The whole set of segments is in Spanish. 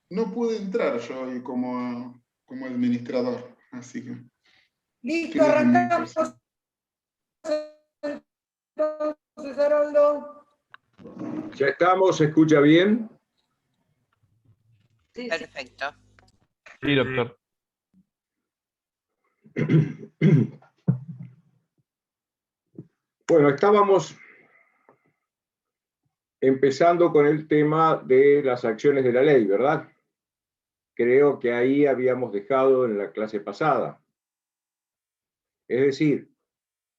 no pude entrar yo hoy como administrador, así que Listo, quedé con mi arrancamos persona. entonces, Haroldo. Ya estamos, ¿se escucha bien? Sí, sí. Perfecto. Sí, doctor. Bueno, estábamos empezando con el tema de las acciones de la ley, ¿verdad? Creo que ahí habíamos dejado en la clase pasada. Es decir,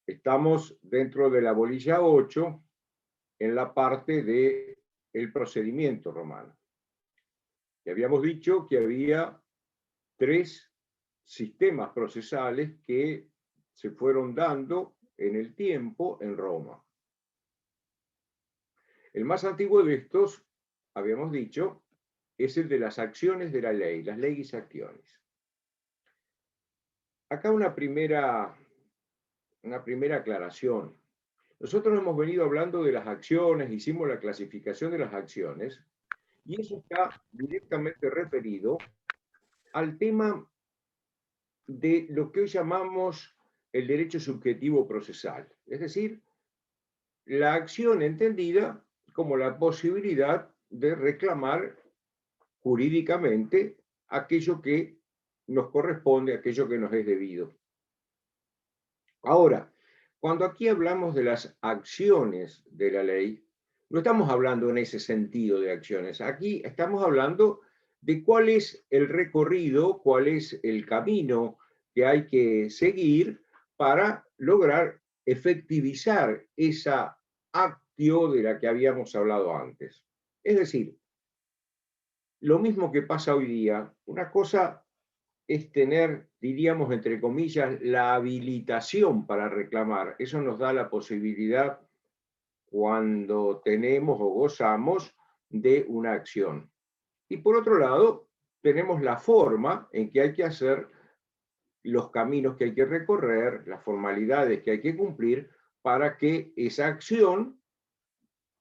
estamos dentro de la bolilla 8 en la parte del procedimiento romano. Y habíamos dicho que había 3 sistemas procesales que se fueron dando en el tiempo en Roma. El más antiguo de estos, habíamos dicho, es el de las acciones de la ley, las leyes acciones. Acá una primera aclaración. Nosotros hemos venido hablando de las acciones, hicimos la clasificación de las acciones, y eso está directamente referido al tema de lo que hoy llamamos el derecho subjetivo procesal, es decir, la acción entendida como la posibilidad de reclamar jurídicamente aquello que nos corresponde, aquello que nos es debido. Ahora, cuando aquí hablamos de las acciones de la ley, no estamos hablando en ese sentido de acciones. Aquí estamos hablando de cuál es el recorrido, cuál es el camino que hay que seguir para lograr efectivizar esa actio de la que habíamos hablado antes. Es decir, lo mismo que pasa hoy día, una cosa es tener, diríamos, entre comillas, la habilitación para reclamar. Eso nos da la posibilidad cuando tenemos o gozamos de una acción. Y por otro lado, tenemos la forma en que hay que hacer, los caminos que hay que recorrer, las formalidades que hay que cumplir para que esa acción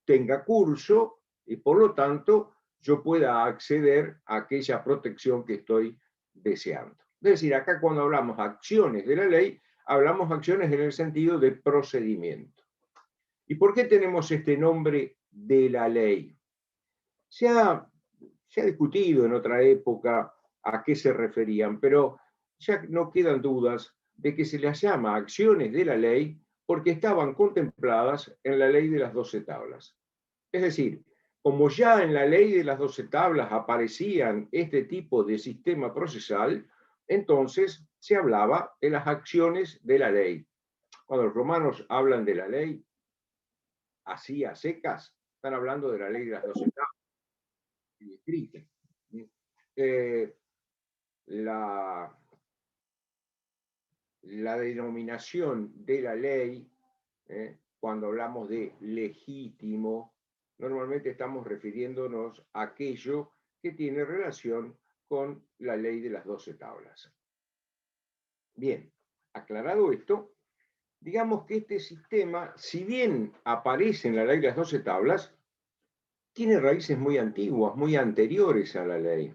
tenga curso y por lo tanto yo pueda acceder a aquella protección que estoy deseando. Es decir, acá cuando hablamos acciones de la ley, hablamos acciones en el sentido de procedimiento. ¿Y por qué tenemos este nombre de la ley? Se ha discutido en otra época a qué se referían, pero ya no quedan dudas de que se les llama acciones de la ley porque estaban contempladas en la ley de las 12 tablas. Es decir, como ya en la ley de las 12 tablas aparecían este tipo de sistema procesal, entonces se hablaba de las acciones de la ley. Cuando los romanos hablan de la ley, así a secas, están hablando de la ley de las 12 tablas escrita. La denominación de la ley, cuando hablamos de legítimo, normalmente estamos refiriéndonos a aquello que tiene relación con la ley de las 12 tablas. Bien, aclarado esto, digamos que este sistema, si bien aparece en la ley de las 12 tablas, tiene raíces muy antiguas, muy anteriores a la ley.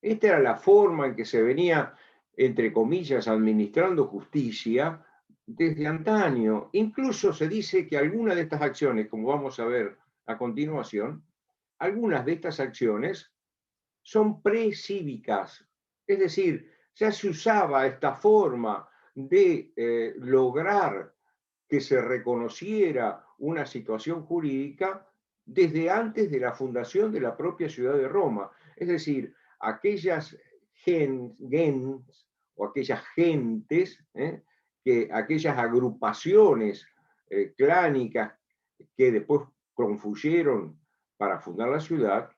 Esta era la forma en que se venía, entre comillas, administrando justicia desde antaño. Incluso se dice que algunas de estas acciones, como vamos a ver a continuación, algunas de estas acciones son precívicas. Es decir, ya se usaba esta forma de lograr que se reconociera una situación jurídica desde antes de la fundación de la propia ciudad de Roma. Es decir, aquellas gens o aquellas gentes, aquellas agrupaciones clánicas que después confluyeron para fundar la ciudad,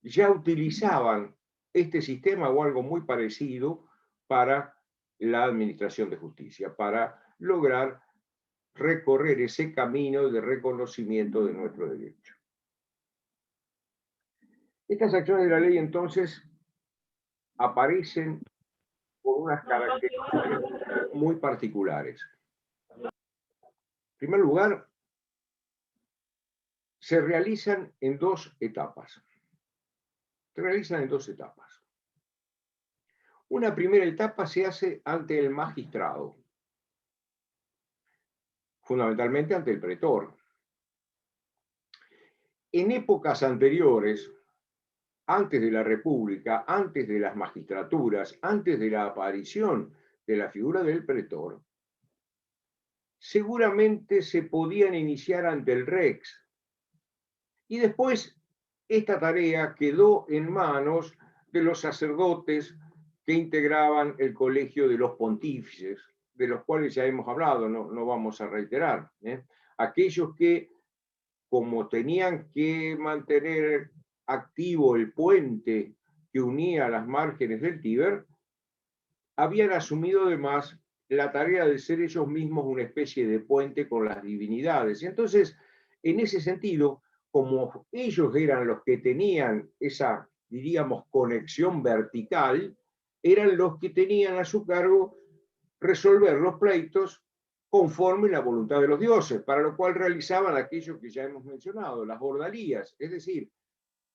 ya utilizaban este sistema o algo muy parecido para la administración de justicia, para lograr recorrer ese camino de reconocimiento de nuestro derecho. Estas acciones de la ley entonces aparecen por unas características muy particulares. En primer lugar, se realizan en 2 etapas. se realizan en 2 etapas. Una primera etapa se hace ante el magistrado, fundamentalmente ante el pretor. En épocas anteriores, antes de la República, antes de las magistraturas, antes de la aparición de la figura del pretor, seguramente se podían iniciar ante el rex. Y después esta tarea quedó en manos de los sacerdotes que integraban el colegio de los pontífices, de los cuales ya hemos hablado, no vamos a reiterar. Aquellos que, como tenían que mantener activo el puente que unía las márgenes del Tíber, habían asumido además la tarea de ser ellos mismos una especie de puente con las divinidades. Y entonces, en ese sentido, como ellos eran los que tenían esa, diríamos, conexión vertical, eran los que tenían a su cargo resolver los pleitos conforme la voluntad de los dioses, para lo cual realizaban aquello que ya hemos mencionado, las ordalías, es decir,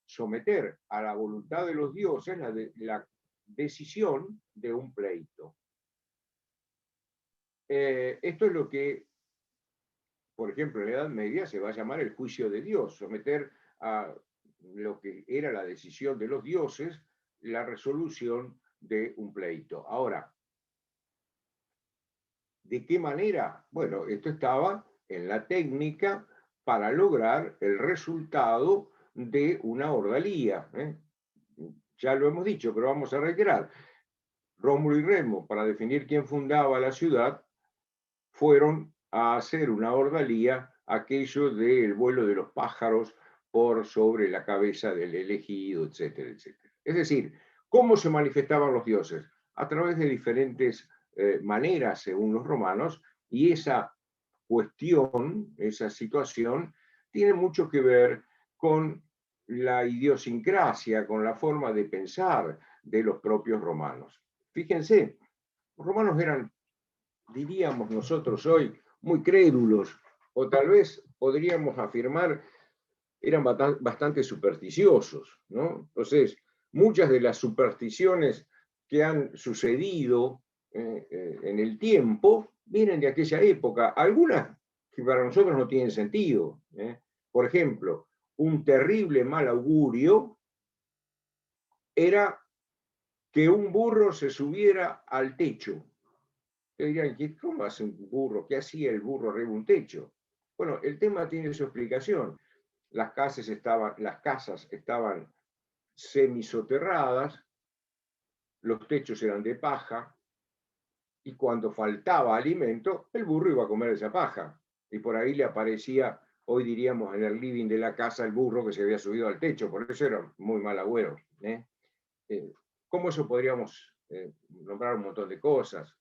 someter a la voluntad de los dioses la decisión de un pleito. Esto es lo que, por ejemplo, en la Edad Media se va a llamar el juicio de Dios, someter a lo que era la decisión de los dioses, la resolución de un pleito. Ahora, ¿de qué manera? Bueno, esto estaba en la técnica para lograr el resultado de una ordalía. Ya lo hemos dicho, pero vamos a reiterar. Rómulo y Remo, para definir quién fundaba la ciudad, fueron a hacer una ordalía, aquello del vuelo de los pájaros por sobre la cabeza del elegido, etcétera, etcétera. Es decir, ¿cómo se manifestaban los dioses? A través de diferentes maneras, según los romanos, y esa cuestión, esa situación, tiene mucho que ver con la idiosincrasia, con la forma de pensar de los propios romanos. Fíjense, los romanos eran, diríamos nosotros hoy, muy crédulos, o tal vez podríamos afirmar, eran bastante supersticiosos, ¿no? Entonces, muchas de las supersticiones que han sucedido en el tiempo vienen de aquella época, algunas que para nosotros no tienen sentido. Por ejemplo, un terrible mal augurio era que un burro se subiera al techo. Te dirán, ¿cómo hace un burro? ¿Qué hacía el burro arriba de un techo? Bueno, el tema tiene su explicación. Las casas estaban semisoterradas, los techos eran de paja, y cuando faltaba alimento, el burro iba a comer esa paja. Y por ahí le aparecía, hoy diríamos en el living de la casa, el burro que se había subido al techo. Por eso era muy mal agüero. ¿Cómo eso podríamos nombrar un montón de cosas?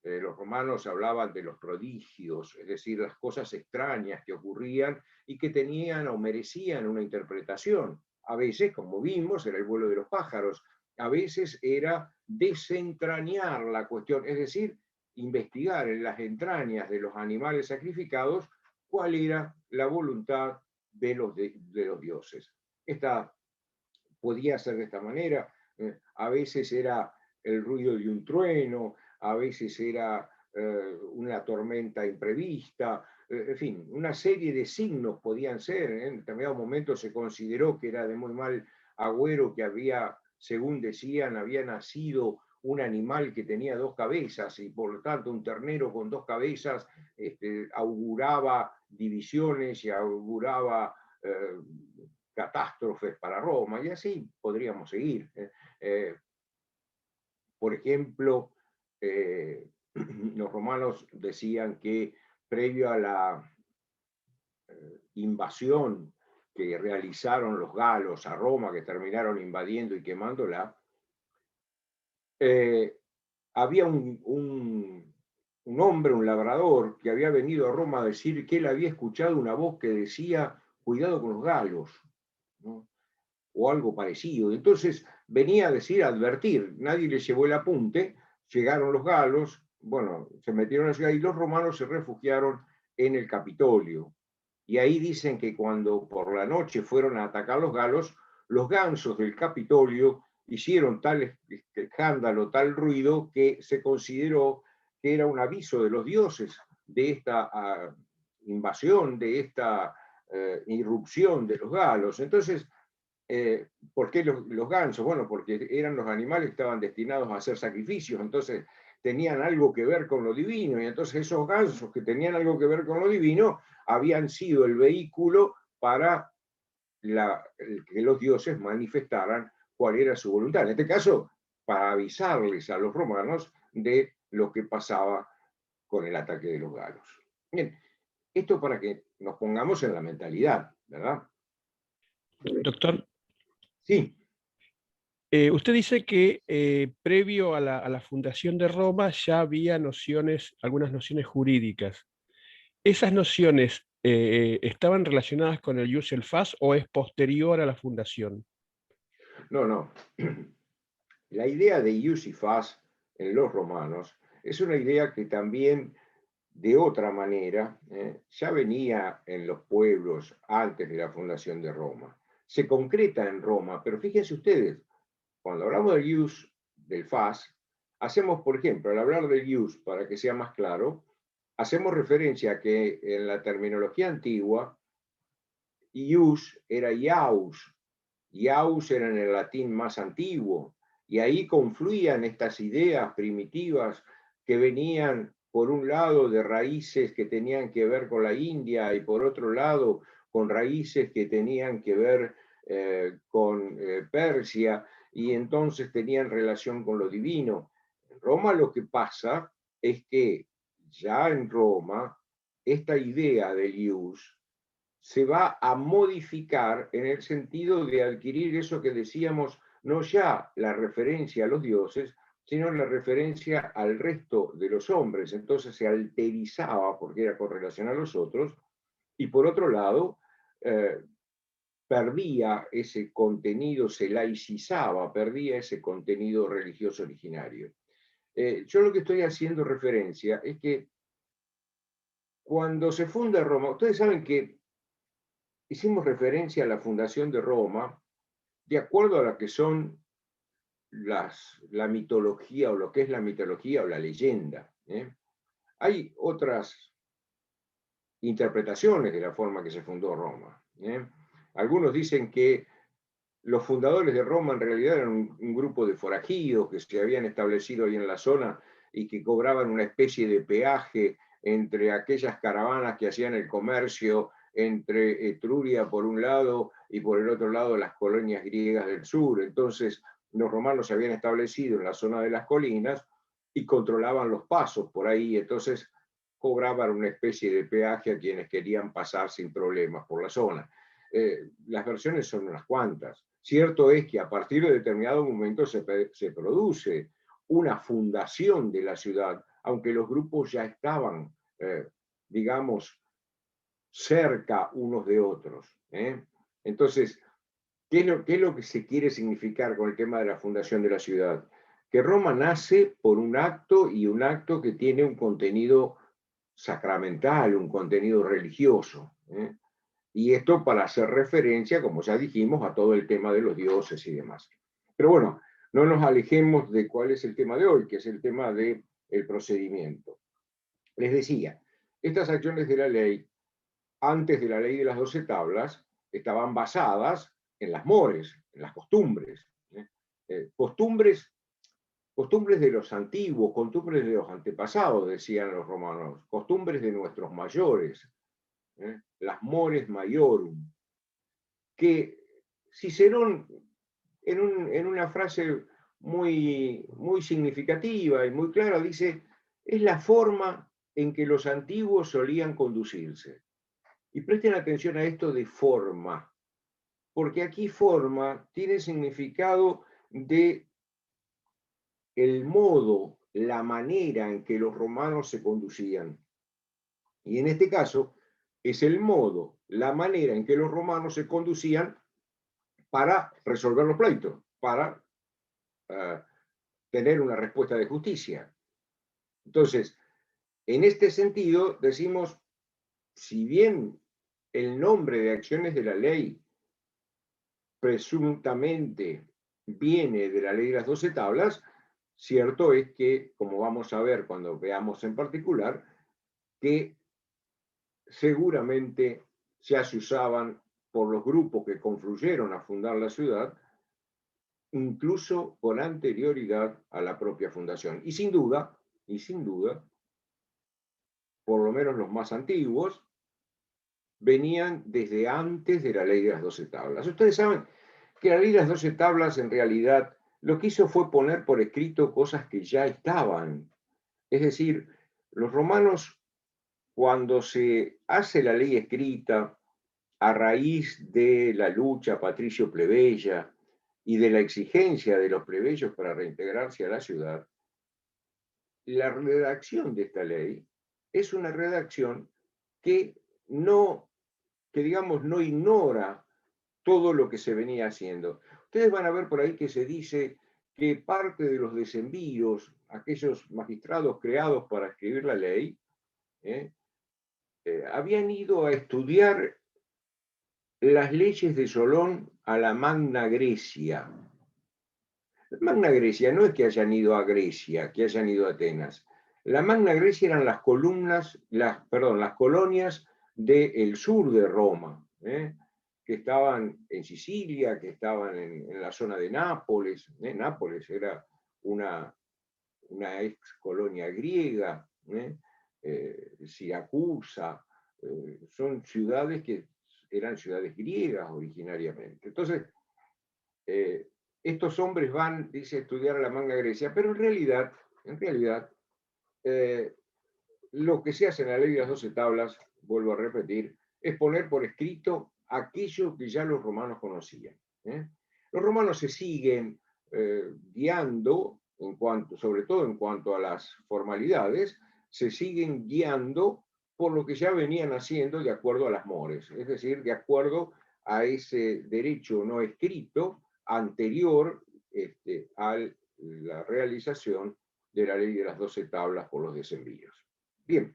Los romanos hablaban de los prodigios, es decir, las cosas extrañas que ocurrían y que tenían o merecían una interpretación. A veces, como vimos, era el vuelo de los pájaros. A veces era desentrañar la cuestión, es decir, investigar en las entrañas de los animales sacrificados cuál era la voluntad de los dioses. Esta podía ser de esta manera, a veces era el ruido de un trueno, a veces era una tormenta imprevista, en fin, una serie de signos podían ser. En determinado momento se consideró que era de muy mal agüero que había, según decían, había nacido un animal que tenía 2 cabezas y por lo tanto un ternero con 2 cabezas auguraba divisiones y auguraba catástrofes para Roma, y así podríamos seguir. Por ejemplo, los romanos decían que previo a la invasión que realizaron los galos a Roma, que terminaron invadiendo y quemándola, había un hombre, un labrador, que había venido a Roma a decir que él había escuchado una voz que decía, cuidado con los galos, ¿no? O algo parecido. Entonces venía a decir, a advertir, nadie le llevó el apunte, llegaron los galos, bueno, se metieron en la ciudad y los romanos se refugiaron en el Capitolio. Y ahí dicen que cuando por la noche fueron a atacar los galos, los gansos del Capitolio hicieron tal escándalo, tal ruido, que se consideró que era un aviso de los dioses de esta invasión, de esta irrupción de los galos. Entonces, ¿por qué los gansos? Bueno, porque eran los animales que estaban destinados a hacer sacrificios, entonces tenían algo que ver con lo divino, y entonces esos gansos que tenían algo que ver con lo divino habían sido el vehículo para que los dioses manifestaran cuál era su voluntad. En este caso, para avisarles a los romanos de lo que pasaba con el ataque de los galos. Bien, esto para que nos pongamos en la mentalidad, ¿verdad? Doctor, Sí. usted dice que previo a la fundación de Roma ya había nociones, algunas nociones jurídicas. ¿Esas nociones estaban relacionadas con el jus y el fas o es posterior a la fundación? No, no. La idea de jus y fas en los romanos es una idea que también, de otra manera, ya venía en los pueblos antes de la fundación de Roma. Se concreta en Roma, pero fíjense ustedes, cuando hablamos del jus, del fas, hacemos, por ejemplo, al hablar del jus, para que sea más claro, hacemos referencia a que en la terminología antigua, ius era ius, ius era en el latín más antiguo, y ahí confluían estas ideas primitivas que venían, por un lado, de raíces que tenían que ver con la India y por otro lado, con raíces que tenían que ver con Persia, y entonces tenían relación con lo divino. En Roma lo que pasa es que ya en Roma esta idea del ius se va a modificar en el sentido de adquirir eso que decíamos, no ya la referencia a los dioses, sino la referencia al resto de los hombres. Entonces se alterizaba porque era con relación a los otros, y por otro lado, perdía ese contenido, se laicizaba, perdía ese contenido religioso originario. Yo lo que estoy haciendo referencia es que cuando se funda Roma, ustedes saben que hicimos referencia a la fundación de Roma de acuerdo a la que son la mitología o lo que es la mitología o la leyenda. Hay otras interpretaciones de la forma que se fundó Roma. Algunos dicen que los fundadores de Roma en realidad eran un grupo de forajidos que se habían establecido ahí en la zona y que cobraban una especie de peaje entre aquellas caravanas que hacían el comercio entre Etruria por un lado y por el otro lado las colonias griegas del sur. Entonces los romanos se habían establecido en la zona de las colinas y controlaban los pasos por ahí, entonces cobraban una especie de peaje a quienes querían pasar sin problemas por la zona. Las versiones son unas cuantas. Cierto es que a partir de determinado momento se produce una fundación de la ciudad, aunque los grupos ya estaban, digamos, cerca unos de otros. Entonces, ¿qué es lo que se quiere significar con el tema de la fundación de la ciudad? Que Roma nace por un acto y un acto que tiene un contenido sacramental, un contenido religioso. Y esto para hacer referencia, como ya dijimos, a todo el tema de los dioses y demás. Pero bueno, no nos alejemos de cuál es el tema de hoy, que es el tema del procedimiento. Les decía, estas acciones de la ley, antes de la ley de las 12 tablas, estaban basadas en las mores, en las costumbres. Costumbres de los antiguos, costumbres de los antepasados, decían los romanos, costumbres de nuestros mayores, las mores maiorum, que Cicerón, en una frase muy significativa y muy clara, dice, es la forma en que los antiguos solían conducirse. Y presten atención a esto de forma, porque aquí forma tiene significado de el modo, la manera en que los romanos se conducían. Y en este caso, es el modo, la manera en que los romanos se conducían para resolver los pleitos, para tener una respuesta de justicia. Entonces, en este sentido, decimos, si bien el nombre de acciones de la ley presuntamente viene de la ley de las 12 tablas, cierto es que, como vamos a ver cuando veamos en particular, que seguramente ya se usaban por los grupos que confluyeron a fundar la ciudad, incluso con anterioridad a la propia fundación. Y sin duda, por lo menos los más antiguos, venían desde antes de la ley de las 12 tablas. Ustedes saben que la ley de las 12 tablas en realidad lo que hizo fue poner por escrito cosas que ya estaban. Es decir, los romanos, cuando se hace la ley escrita a raíz de la lucha patricio-plebeya y de la exigencia de los plebeyos para reintegrarse a la ciudad, la redacción de esta ley es una redacción que digamos, no ignora todo lo que se venía haciendo. Ustedes van a ver por ahí que se dice que parte de los desenvíos, aquellos magistrados creados para escribir la ley, habían ido a estudiar las leyes de Solón a la Magna Grecia. La Magna Grecia no es que hayan ido a Grecia, que hayan ido a Atenas. La Magna Grecia eran las colonias del sur de Roma, que estaban en Sicilia, que estaban en la zona de Nápoles. Nápoles era una ex colonia griega, Siracusa, son ciudades que eran ciudades griegas originariamente. Entonces, estos hombres van, dice, a estudiar a la Magna Grecia, pero en realidad, lo que se hace en la ley de las 12 tablas, vuelvo a repetir, es poner por escrito aquello que ya los romanos conocían. Los romanos se siguen guiando, sobre todo en cuanto a las formalidades, se siguen guiando por lo que ya venían haciendo de acuerdo a las mores, es decir, de acuerdo a ese derecho no escrito anterior a la realización de la ley de las 12 tablas por los desenvíos. Bien,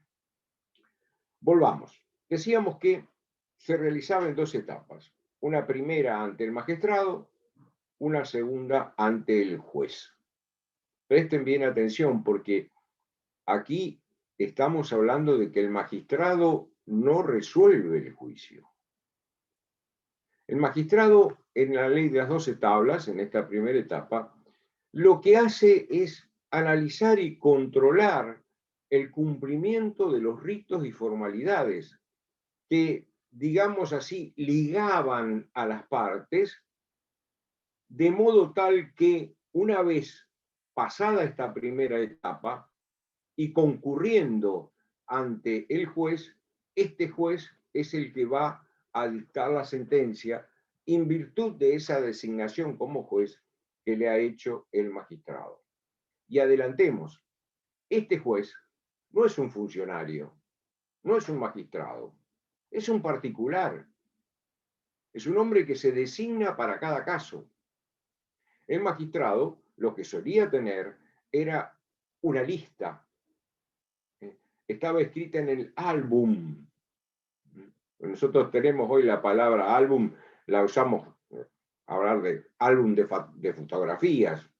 volvamos. Decíamos que se realizaba en 2 etapas. Una primera ante el magistrado, una segunda ante el juez. Presten bien atención porque aquí estamos hablando de que el magistrado no resuelve el juicio. El magistrado, en la ley de las 12 tablas, en esta primera etapa, lo que hace es analizar y controlar el cumplimiento de los ritos y formalidades que, digamos así, ligaban a las partes, de modo tal que una vez pasada esta primera etapa y concurriendo ante el juez, este juez es el que va a dictar la sentencia en virtud de esa designación como juez que le ha hecho el magistrado. Y adelantemos, este juez no es un funcionario, no es un magistrado, es un particular, es un hombre que se designa para cada caso. El magistrado lo que solía tener era una lista, estaba escrita en el álbum. Nosotros tenemos hoy la palabra álbum, la usamos hablar de álbum de fotografías,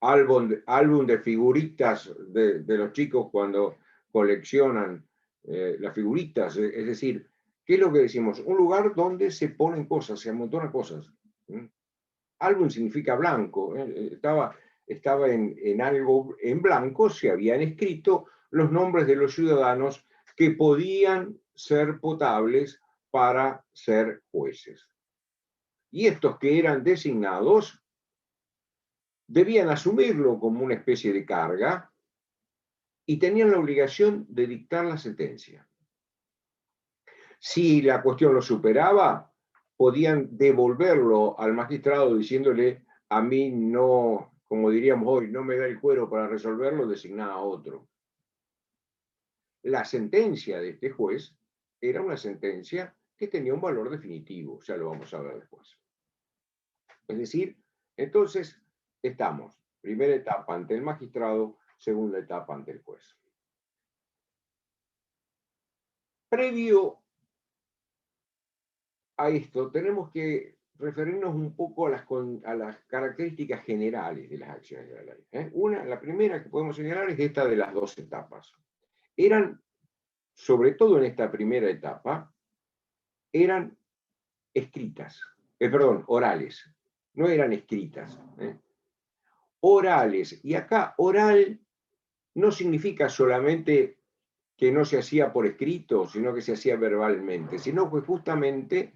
álbum de figuritas de los chicos cuando coleccionan las figuritas, es decir, ¿qué es lo que decimos? Un lugar donde se ponen cosas, se amontonan cosas. Álbum significa blanco, estaba en algo en blanco, se habían escrito los nombres de los ciudadanos que podían ser potables para ser jueces. Y estos que eran designados debían asumirlo como una especie de carga y tenían la obligación de dictar la sentencia. Si la cuestión lo superaba, podían devolverlo al magistrado diciéndole, a mí no, como diríamos hoy, no me da el cuero para resolverlo, designá a otro. La sentencia de este juez era una sentencia que tenía un valor definitivo, ya lo vamos a ver después. Es decir, entonces estamos, primera etapa ante el magistrado, segunda etapa ante el juez. Previo a esto, tenemos que referirnos un poco a las características generales de las acciones de la ley. La primera que podemos señalar es esta de las 2 etapas. Eran, sobre todo en esta primera etapa, eran escritas, orales, no eran escritas. Orales, y acá oral no significa solamente que no se hacía por escrito, sino que se hacía verbalmente, sino que justamente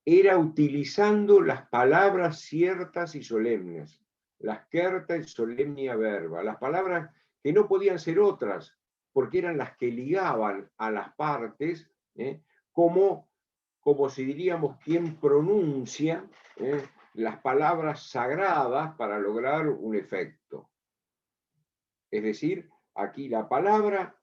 era utilizando las palabras ciertas y solemnes, las certa y solemnia verba, las palabras que no podían ser otras, porque eran las que ligaban a las partes, como si diríamos quien pronuncia las palabras sagradas para lograr un efecto. Es decir, aquí la palabra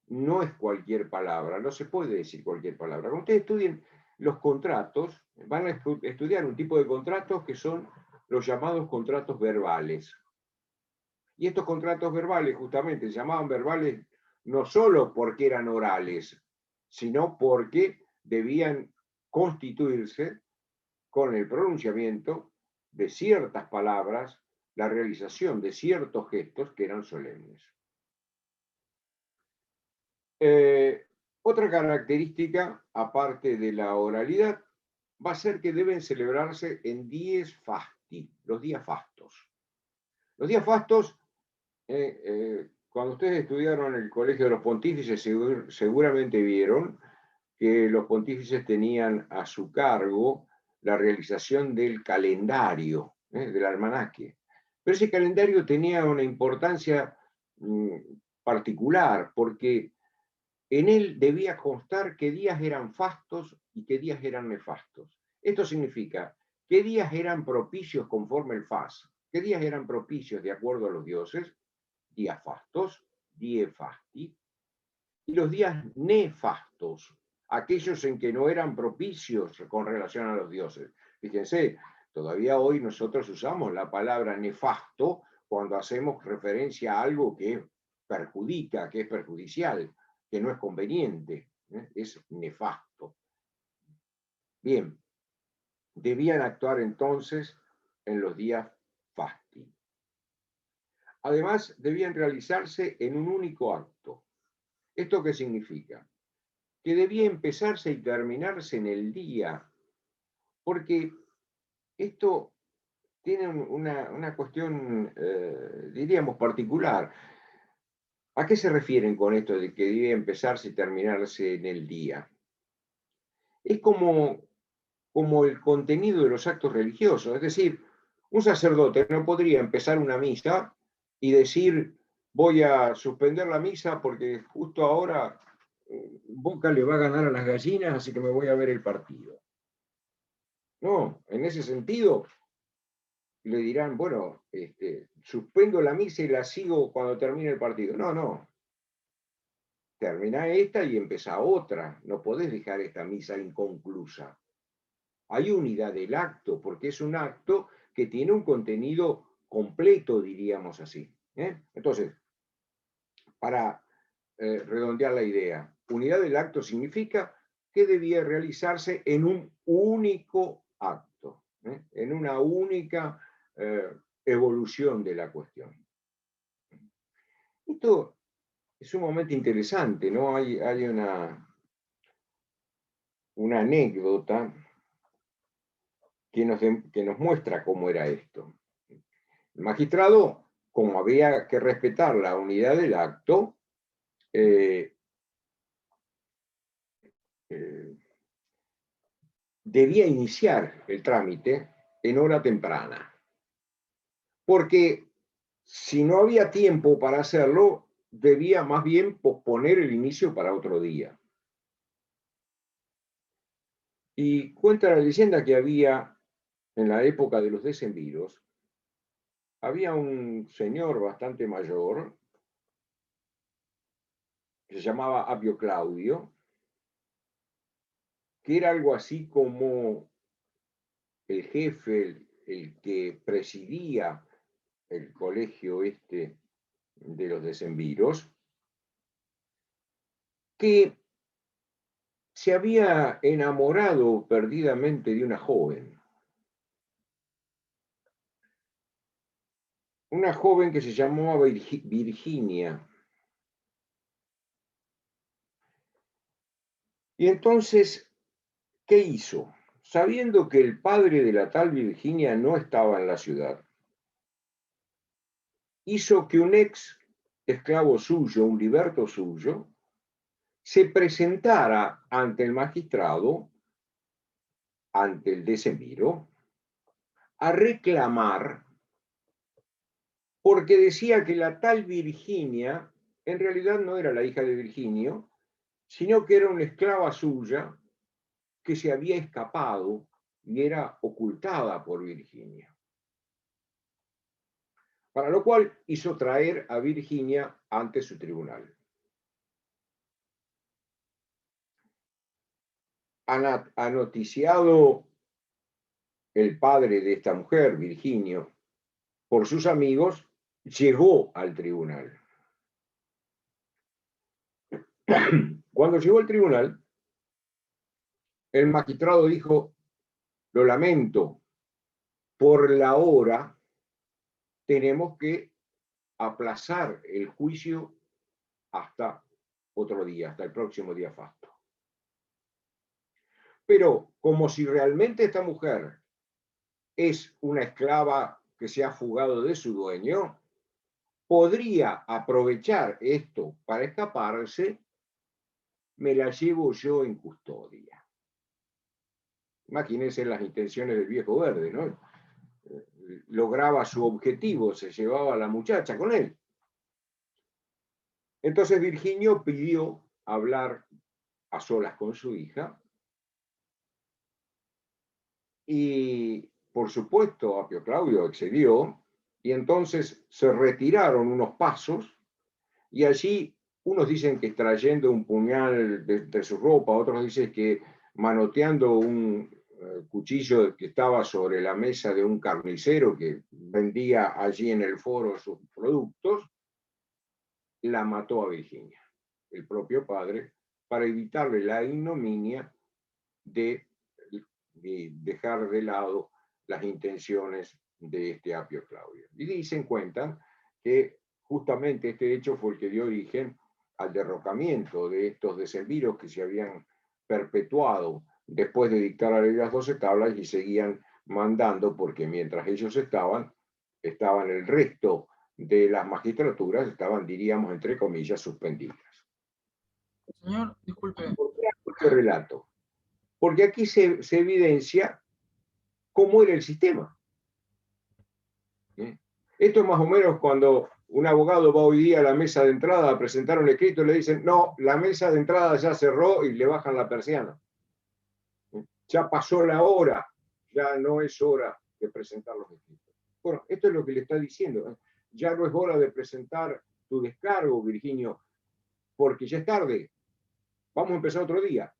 no es cualquier palabra, no se puede decir cualquier palabra. Cuando ustedes estudien los contratos, van a estudiar un tipo de contratos que son los llamados contratos verbales. Y estos contratos verbales justamente se llamaban verbales no solo porque eran orales, sino porque debían constituirse con el pronunciamiento de ciertas palabras, la realización de ciertos gestos que eran solemnes. Otra característica, aparte de la oralidad, va a ser que deben celebrarse en dies fasti, los días fastos. Los días fastos, cuando ustedes estudiaron en el Colegio de los Pontífices, seguramente vieron que los pontífices tenían a su cargo la realización del calendario, del almanaque. Pero ese calendario tenía una importancia particular, porque en él debía constar qué días eran fastos y qué días eran nefastos. Esto significa qué días eran propicios conforme el fas, qué días eran propicios de acuerdo a los dioses, días fastos, die fasti, y los días nefastos, aquellos en que no eran propicios con relación a los dioses. Fíjense, todavía hoy nosotros usamos la palabra nefasto cuando hacemos referencia a algo que perjudica, que es perjudicial, que no es conveniente, es nefasto. Bien, debían actuar entonces en los días fasti. Además, debían realizarse en un único acto. ¿Esto qué significa? Que debía empezarse y terminarse en el día, porque esto tiene una cuestión, diríamos, particular. ¿A qué se refieren con esto de que debe empezarse y terminarse en el día? Es como el contenido de los actos religiosos. Es decir, un sacerdote no podría empezar una misa y decir, voy a suspender la misa porque justo ahora Boca le va a ganar a las gallinas, así que me voy a ver el partido. No, en ese sentido le dirán, bueno, suspendo la misa y la sigo cuando termine el partido. No. Termina esta y empieza otra. No podés dejar esta misa inconclusa. Hay unidad del acto, porque es un acto que tiene un contenido completo, diríamos así. Entonces, para redondear la idea, unidad del acto significa que debía realizarse en un único acto, en una única evolución de la cuestión. Esto es sumamente interesante, ¿no? Hay una anécdota que nos muestra cómo era esto. El magistrado, como había que respetar la unidad del acto, debía iniciar el trámite en hora temprana. Porque si no había tiempo para hacerlo, debía más bien posponer el inicio para otro día. Y cuenta la leyenda que había, en la época de los decemviros, había un señor bastante mayor, que se llamaba Apio Claudio, que era algo así como el jefe, el que presidía el colegio de los decemviros, que se había enamorado perdidamente de una joven. una joven que se llamaba Virginia. Y entonces, ¿qué hizo? Sabiendo que el padre de la tal Virginia no estaba en la ciudad, hizo que un ex esclavo suyo, un liberto suyo, se presentara ante el magistrado, ante el decemviro, a reclamar, porque decía que la tal Virginia en realidad no era la hija de Virginio, sino que era una esclava suya que se había escapado y era ocultada por Virginia. Para lo cual hizo traer a Virginia ante su tribunal. Ha noticiado el padre de esta mujer, Virginio, por sus amigos, llegó al tribunal. Cuando llegó al tribunal, el magistrado dijo: lo lamento, por la hora tenemos que aplazar el juicio hasta otro día, hasta el próximo día fasto. Pero como si realmente esta mujer es una esclava que se ha fugado de su dueño, podría aprovechar esto para escaparse, me la llevo yo en custodia. Imagínense las intenciones del viejo verde, ¿no? Lograba su objetivo, se llevaba a la muchacha con él. Entonces Virginio pidió hablar a solas con su hija y, por supuesto, Apio Claudio accedió y entonces se retiraron unos pasos y allí unos dicen que extrayendo un puñal de su ropa, otros dicen que manoteando un cuchillo que estaba sobre la mesa de un carnicero que vendía allí en el foro sus productos, la mató a Virginia, el propio padre, para evitarle la ignominia de dejar de lado las intenciones de este Apio Claudio. Y dicen, cuentan, que justamente este hecho fue el que dio origen al derrocamiento de estos decemviros que se habían perpetuado después de dictar la ley de las 12 tablas y seguían mandando, porque mientras ellos estaban el resto de las magistraturas, estaban, diríamos, entre comillas, suspendidas. Señor, disculpe. ¿Por qué hago este relato? Porque aquí se evidencia cómo era el sistema. Esto es más o menos cuando un abogado va hoy día a la mesa de entrada a presentar un escrito y le dicen: no, la mesa de entrada ya cerró, y le bajan la persiana. Ya pasó la hora, ya no es hora de presentar los escritos. Bueno, esto es lo que le está diciendo. Ya no es hora de presentar tu descargo, Virginio, porque ya es tarde. Vamos a empezar otro día.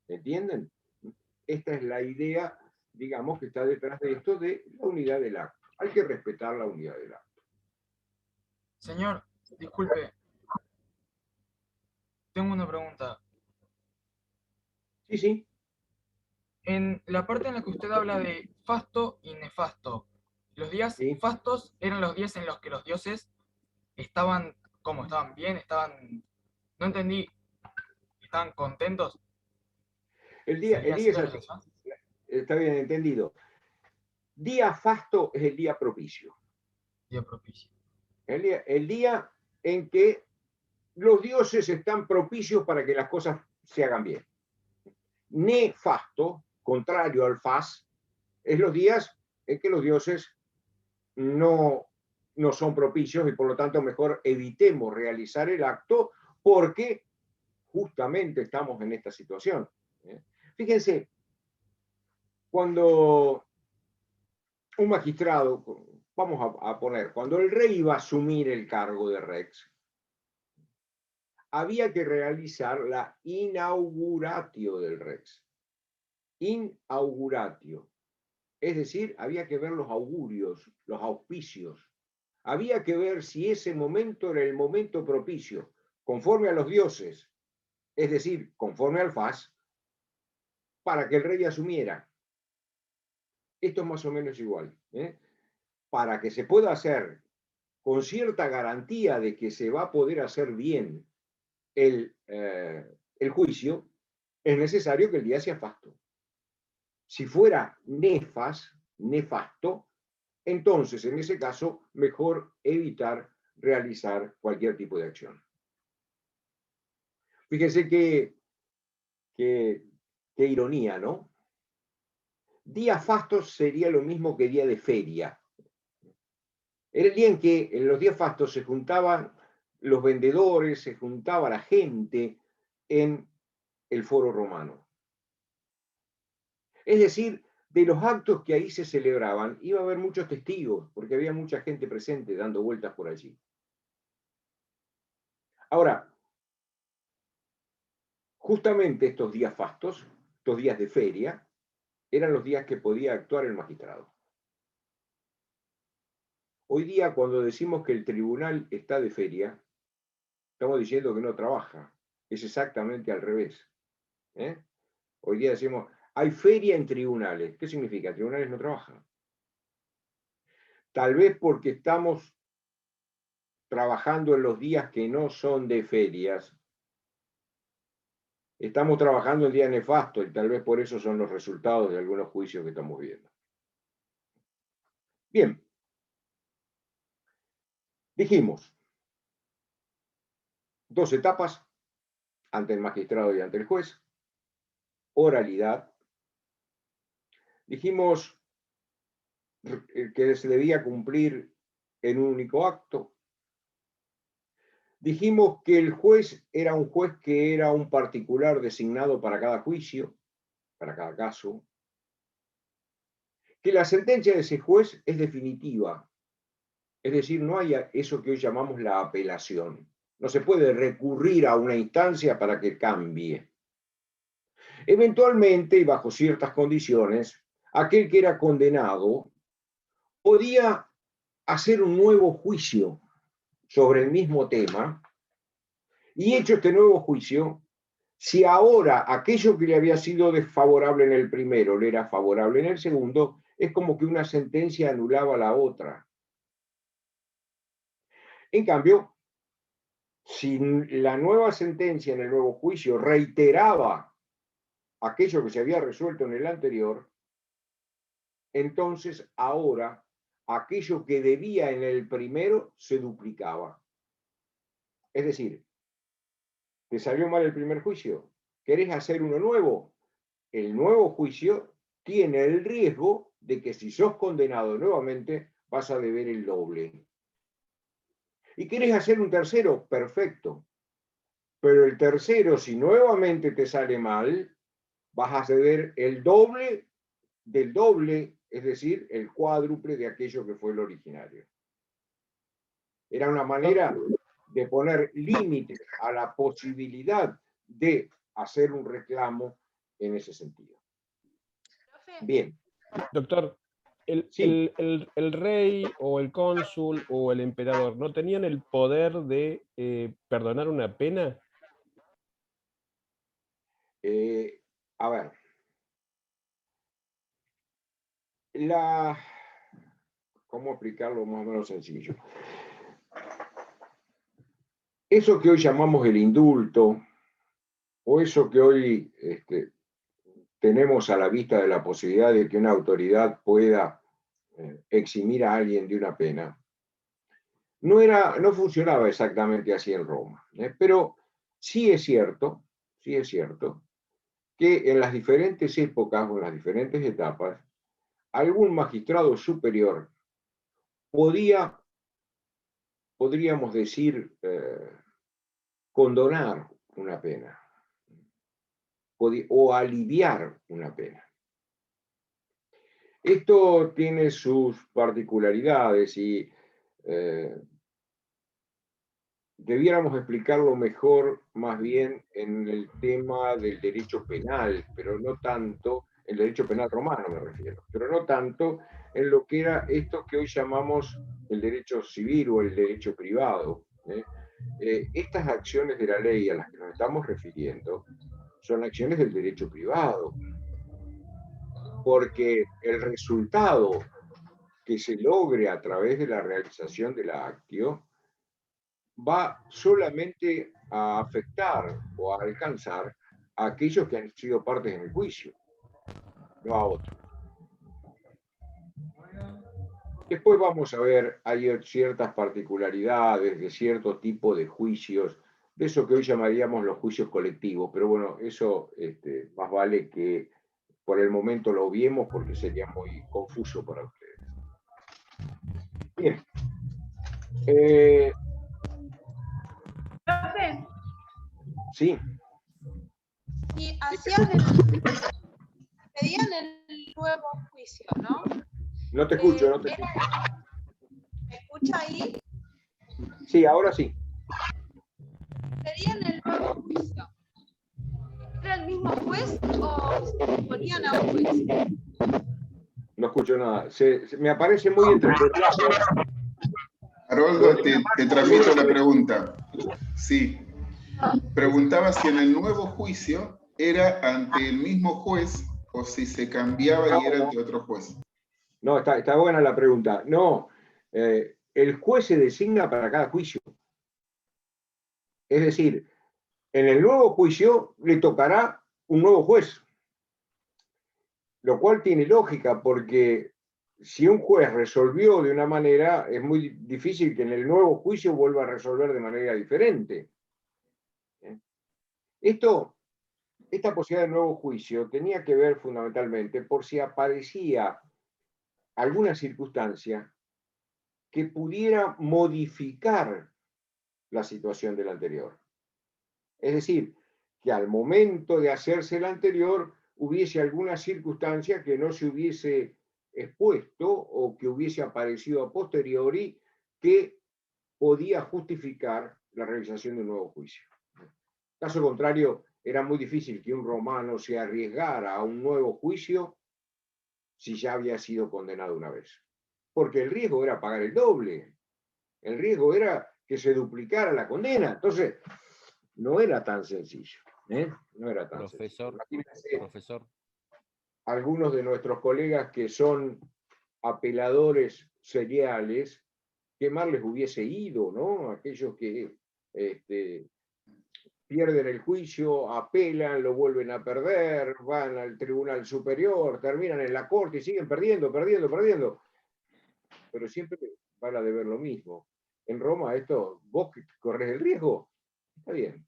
¿Entienden? Esta es la idea, digamos, que está detrás de esto, de la unidad del acto. Hay que respetar la unidad del acto. Señor, disculpe. Tengo una pregunta. Sí, sí. En la parte en la que usted habla de fasto y nefasto, los días Sí. fastos eran los días en los que los dioses estaban, ¿cómo? ¿Estaban bien? ¿Estaban...? No entendí. ¿Estaban contentos? El día es así. Está bien entendido. Día fasto es el día propicio. Día propicio. El día en que los dioses están propicios para que las cosas se hagan bien. Nefasto, contrario al fas, es los días en que los dioses no son propicios y por lo tanto mejor evitemos realizar el acto porque justamente estamos en esta situación. Fíjense, cuando un magistrado, vamos a poner, cuando el rey iba a asumir el cargo de rex, había que realizar la inauguratio del rex. Inauguratio. Es decir, había que ver los augurios, los auspicios. Había que ver si ese momento era el momento propicio, conforme a los dioses, es decir, conforme al fas, para que el rey asumiera. Esto es más o menos igual. para que se pueda hacer con cierta garantía de que se va a poder hacer bien el juicio, es necesario que el día sea fasto. Si fuera nefasto, entonces en ese caso mejor evitar realizar cualquier tipo de acción. Fíjense qué ironía, ¿no? Día fastos sería lo mismo que día de feria. Era el día en que en los días fastos se juntaban los vendedores, se juntaba la gente en el foro romano. Es decir, de los actos que ahí se celebraban, iba a haber muchos testigos, porque había mucha gente presente dando vueltas por allí. Ahora, justamente estos días fastos, estos días de feria, eran los días que podía actuar el magistrado. Hoy día, cuando decimos que el tribunal está de feria, estamos diciendo que no trabaja. Es exactamente al revés. Hoy día decimos, hay feria en tribunales. ¿Qué significa? Tribunales no trabajan. Tal vez porque estamos trabajando en los días que no son de ferias. Estamos trabajando en días nefastos y tal vez por eso son los resultados de algunos juicios que estamos viendo. Bien. Dijimos, 2 etapas, ante el magistrado y ante el juez. Oralidad. Dijimos que se debía cumplir en un único acto. Dijimos que el juez era un juez que era un particular designado para cada juicio, para cada caso. Que la sentencia de ese juez es definitiva. Es decir, no hay eso que hoy llamamos la apelación. No se puede recurrir a una instancia para que cambie. Eventualmente, y bajo ciertas condiciones, aquel que era condenado podía hacer un nuevo juicio sobre el mismo tema, y hecho este nuevo juicio, si ahora aquello que le había sido desfavorable en el primero le era favorable en el segundo, es como que una sentencia anulaba la otra. En cambio, si la nueva sentencia en el nuevo juicio reiteraba aquello que se había resuelto en el anterior, entonces ahora aquello que debía en el primero se duplicaba. Es decir, ¿te salió mal el primer juicio? ¿Querés hacer uno nuevo? El nuevo juicio tiene el riesgo de que si sos condenado nuevamente vas a deber el doble. ¿Y querés hacer un tercero? Perfecto. Pero el tercero, si nuevamente te sale mal, vas a deber el doble del doble, es decir, el cuádruple de aquello que fue el originario. Era una manera de poner límites a la posibilidad de hacer un reclamo en ese sentido. Bien. Doctor, Sí. el rey o el cónsul o el emperador, ¿no tenían el poder de perdonar una pena? A ver. ¿Cómo explicarlo más o menos sencillo? Eso que hoy llamamos el indulto, o eso que hoy tenemos a la vista de la posibilidad de que una autoridad pueda eximir a alguien de una pena, no funcionaba exactamente así en Roma. Pero sí es cierto que en las diferentes épocas o en las diferentes etapas, algún magistrado superior podríamos decir, condonar una pena o aliviar una pena. Esto tiene sus particularidades y debiéramos explicarlo mejor más bien en el tema del derecho penal, pero no tanto, el derecho penal romano me refiero, pero no tanto en lo que era esto que hoy llamamos el derecho civil o el derecho privado. Estas acciones de la ley a las que nos estamos refiriendo son acciones del derecho privado, porque el resultado que se logre a través de la realización de la actio va solamente a afectar o a alcanzar a aquellos que han sido partes en el juicio, no a otros. Después vamos a ver, hay ciertas particularidades de cierto tipo de juicios, de eso que hoy llamaríamos los juicios colectivos, pero bueno, eso más vale que por el momento lo obviemos porque sería muy confuso para ustedes. Bien. Profe, Sí, y pedían el nuevo juicio, ¿no? no te escucho, no te escucho. ¿Me escucha ahí? Sí, ahora sí. ¿Pedían el nuevo juicio? ¿Era el mismo juez o ponían a un juez? No escucho nada. Me aparece muy entrecortado. Haroldo, te transmito la pregunta. Sí. Preguntaba si en el nuevo juicio era ante el mismo juez o si se cambiaba y era ante otro juez. No, está buena la pregunta. No, el juez se designa para cada juicio. Es decir, en el nuevo juicio le tocará un nuevo juez. Lo cual tiene lógica, porque si un juez resolvió de una manera, es muy difícil que en el nuevo juicio vuelva a resolver de manera diferente. Esta posibilidad de nuevo juicio tenía que ver fundamentalmente por si aparecía alguna circunstancia que pudiera modificar la situación del anterior. Es decir, que al momento de hacerse el anterior hubiese alguna circunstancia que no se hubiese expuesto o que hubiese aparecido a posteriori que podía justificar la realización de un nuevo juicio. Caso contrario, era muy difícil que un romano se arriesgara a un nuevo juicio si ya había sido condenado una vez. Porque el riesgo era pagar el doble. El riesgo era que se duplicara la condena. Entonces, no era tan sencillo. No era tan sencillo. Profesor. Algunos de nuestros colegas que son apeladores seriales, qué mal les hubiese ido, ¿no? Aquellos que pierden el juicio, apelan, lo vuelven a perder, van al tribunal superior, terminan en la corte y siguen perdiendo. Pero siempre van a deber lo mismo. En Roma, vos que corres el riesgo, está bien.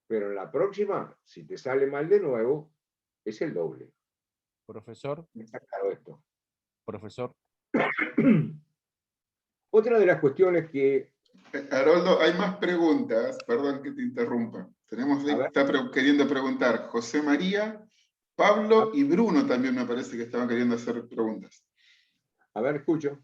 Pero en la próxima, si te sale mal de nuevo, es el doble. Profesor. Está claro esto. Profesor. Otra de las cuestiones que... Haroldo, hay más preguntas, perdón que te interrumpa. Está queriendo preguntar José María, Pablo y Bruno también me parece que estaban queriendo hacer preguntas. A ver, escucho.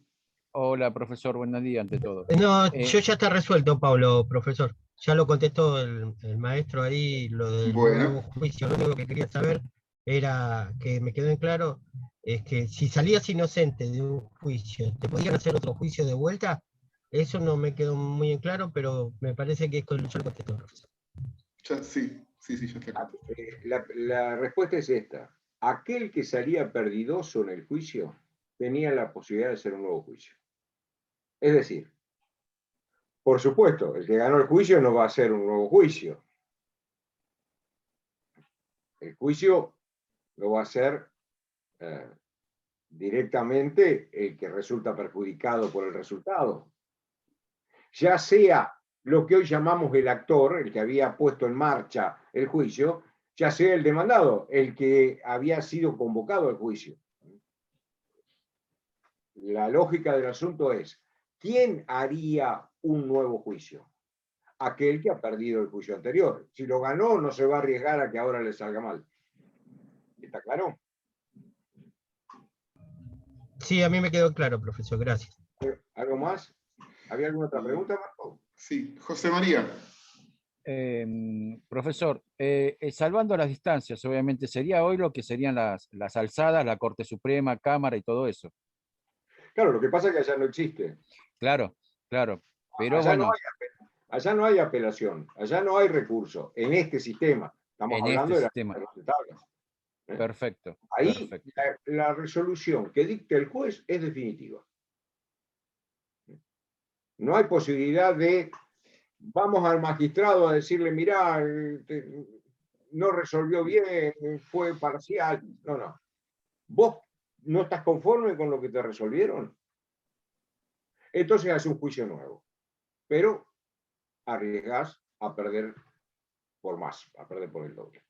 Hola, profesor, buen día ante todo. No, yo ya está resuelto, Pablo, profesor. Ya lo contestó el maestro ahí, lo del nuevo juicio. Lo único que quería saber era, que me quedó en claro, es que si salías inocente de un juicio, ¿te podían hacer otro juicio de vuelta? Eso no me quedó muy en claro, pero me parece que ya lo contestó, profesor. Sí, ya te contesté. La respuesta es esta. Aquel que salía perdidoso en el juicio tenía la posibilidad de hacer un nuevo juicio. Es decir, por supuesto, el que ganó el juicio no va a hacer un nuevo juicio. El juicio lo va a hacer directamente el que resulta perjudicado por el resultado. Ya sea lo que hoy llamamos el actor, el que había puesto en marcha el juicio, ya sea el demandado, el que había sido convocado al juicio. La lógica del asunto es, ¿quién haría un nuevo juicio? Aquel que ha perdido el juicio anterior. Si lo ganó, no se va a arriesgar a que ahora le salga mal. ¿Está claro? Sí, a mí me quedó claro, profesor, gracias. ¿Algo más? ¿Había alguna otra pregunta, Marco? Sí, José María. Profesor, salvando las distancias, obviamente, ¿sería hoy lo que serían las alzadas, la Corte Suprema, Cámara y todo eso? Claro, lo que pasa es que allá no existe. Claro, pero allá bueno. Allá no hay apelación, allá no hay recurso, en este sistema. Estamos hablando de las tablas. Perfecto. Ahí Perfecto. la resolución que dicte el juez es definitiva. No hay posibilidad de, vamos al magistrado a decirle, mirá, no resolvió bien, fue parcial. No, no. Vos no estás conforme con lo que te resolvieron. Entonces hace un juicio nuevo. Pero arriesgás a perder por más, a perder por el doble.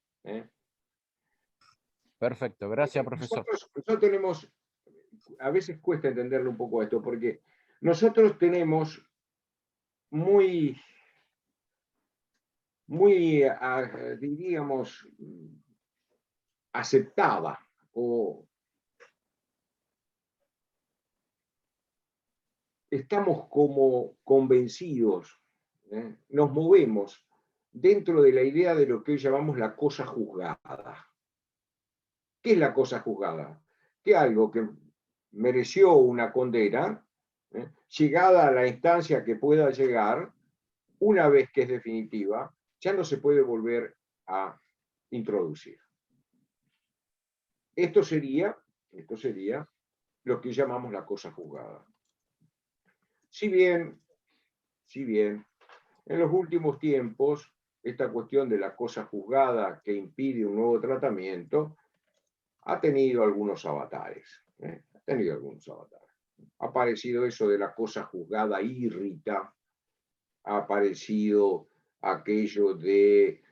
Perfecto. Gracias, profesor. Nosotros tenemos, a veces cuesta entenderlo un poco esto, porque nosotros tenemos muy, diríamos, aceptada o estamos como convencidos, nos movemos dentro de la idea de lo que hoy llamamos la cosa juzgada. ¿Qué es la cosa juzgada? Que algo que mereció una condena, llegada a la instancia que pueda llegar, una vez que es definitiva, ya no se puede volver a introducir. Esto sería lo que llamamos la cosa juzgada. Si bien, en los últimos tiempos, esta cuestión de la cosa juzgada que impide un nuevo tratamiento ha tenido algunos avatares. Ha aparecido eso de la cosa juzgada irrita, ha aparecido aquello de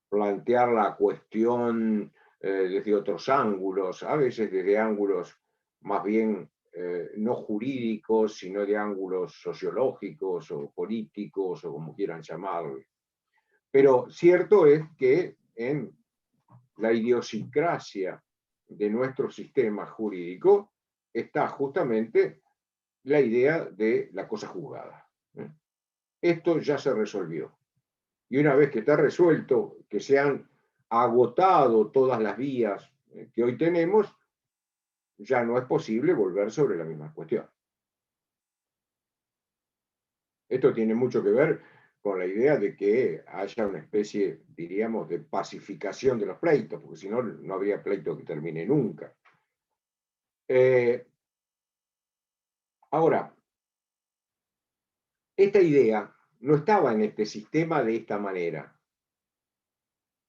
plantear la cuestión desde otros ángulos, a veces desde ángulos más bien no jurídicos, sino de ángulos sociológicos o políticos o como quieran llamarlo. Pero cierto es que en la idiosincrasia de nuestro sistema jurídico está justamente la idea de la cosa juzgada. Esto ya se resolvió. Y una vez que está resuelto, que se han agotado todas las vías que hoy tenemos, ya no es posible volver sobre la misma cuestión. Esto tiene mucho que ver con la idea de que haya una especie, diríamos, de pacificación de los pleitos, porque si no, no habría pleito que termine nunca. Ahora, esta idea no estaba en este sistema de esta manera.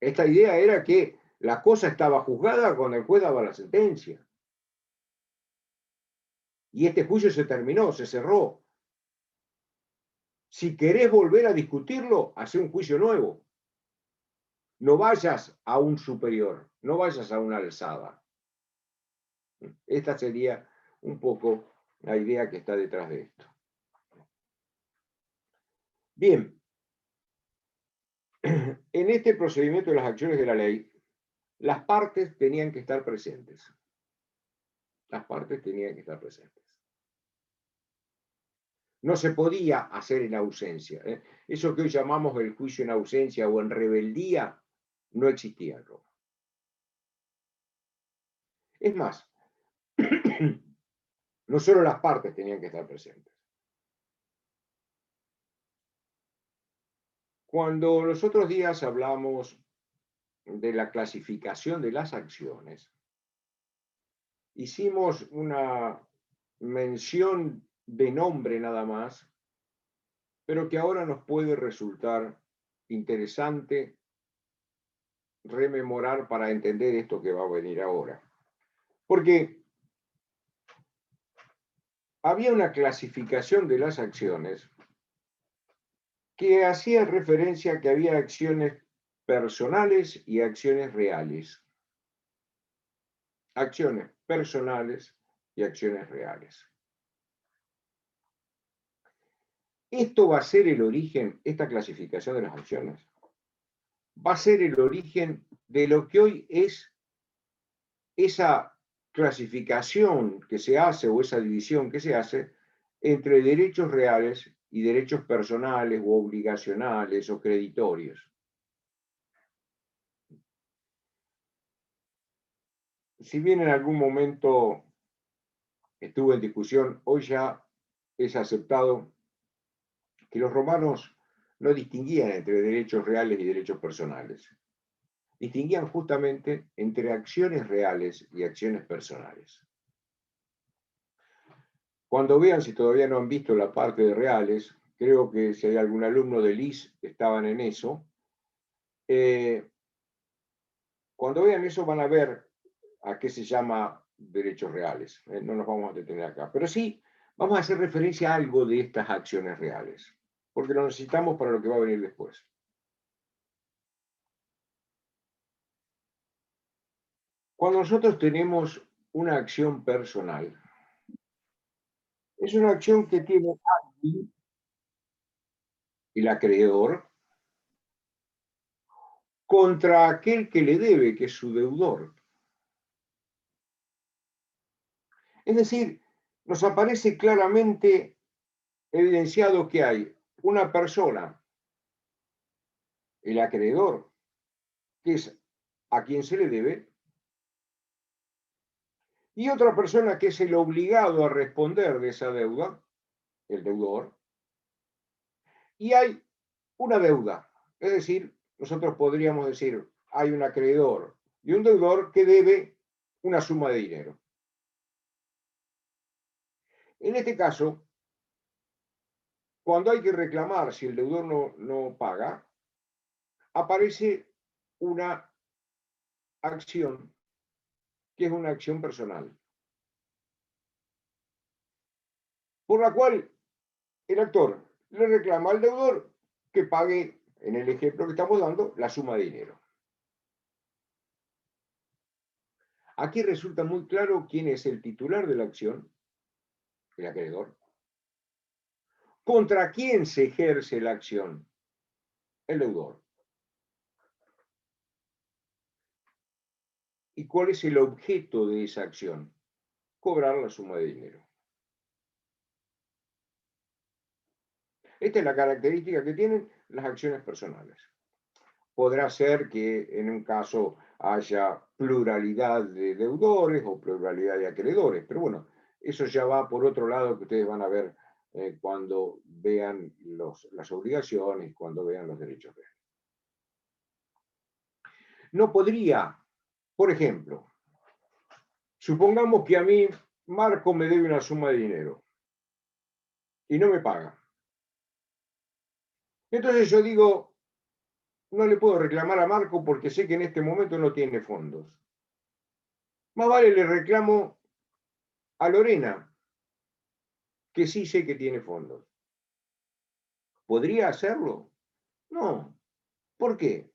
Esta idea era que la cosa estaba juzgada cuando el juez daba la sentencia. Y este juicio se terminó, se cerró. Si querés volver a discutirlo, hace un juicio nuevo. No vayas a un superior, no vayas a una alzada. Esta sería un poco la idea que está detrás de esto. Bien, en este procedimiento de las acciones de la ley, las partes tenían que estar presentes. Las partes tenían que estar presentes. No se podía hacer en ausencia. Eso que hoy llamamos el juicio en ausencia o en rebeldía, no existía en Roma. Es más, no solo las partes tenían que estar presentes. Cuando los otros días hablamos de la clasificación de las acciones, hicimos una mención de nombre nada más, pero que ahora nos puede resultar interesante rememorar para entender esto que va a venir ahora. Porque había una clasificación de las acciones que hacía referencia a que había acciones personales y acciones reales. Acciones personales y acciones reales. Esto va a ser el origen, esta clasificación de las acciones, va a ser el origen de lo que hoy es esa clasificación que se hace o esa división que se hace entre derechos reales y derechos personales o obligacionales o creditorios. Si bien en algún momento estuvo en discusión, hoy ya es aceptado que los romanos no distinguían entre derechos reales y derechos personales. distinguían justamente entre acciones reales y acciones personales. Cuando vean, si todavía no han visto la parte de reales, creo que si hay algún alumno de LIS que estaban en eso, cuando vean eso van a ver a qué se llama derechos reales. No nos vamos a detener acá. Pero sí vamos a hacer referencia a algo de estas acciones reales, porque lo necesitamos para lo que va a venir después. Cuando nosotros tenemos una acción personal, es una acción que tiene alguien, el acreedor, contra aquel que le debe, que es su deudor. Es decir, nos aparece claramente evidenciado que hay una persona, el acreedor, que es a quien se le debe, y otra persona que es el obligado a responder de esa deuda, el deudor, y hay una deuda. Es decir, nosotros podríamos decir, hay un acreedor y un deudor que debe una suma de dinero. En este caso, cuando hay que reclamar si el deudor no paga, aparece una acción que es una acción personal, por la cual el actor le reclama al deudor que pague, en el ejemplo que estamos dando, la suma de dinero. Aquí resulta muy claro quién es el titular de la acción, el acreedor. ¿Contra quién se ejerce la acción? El deudor. ¿Y cuál es el objeto de esa acción? Cobrar la suma de dinero. Esta es la característica que tienen las acciones personales. Podrá ser que en un caso haya pluralidad de deudores o pluralidad de acreedores, pero bueno, eso ya va por otro lado que ustedes van a ver cuando vean las obligaciones, cuando vean los derechos reales. No podría, por ejemplo, supongamos que a mí Marco me debe una suma de dinero y no me paga. Entonces yo digo, no le puedo reclamar a Marco porque sé que en este momento no tiene fondos. Más vale le reclamo a Lorena, que sí sé que tiene fondos. ¿Podría hacerlo? No. ¿Por qué?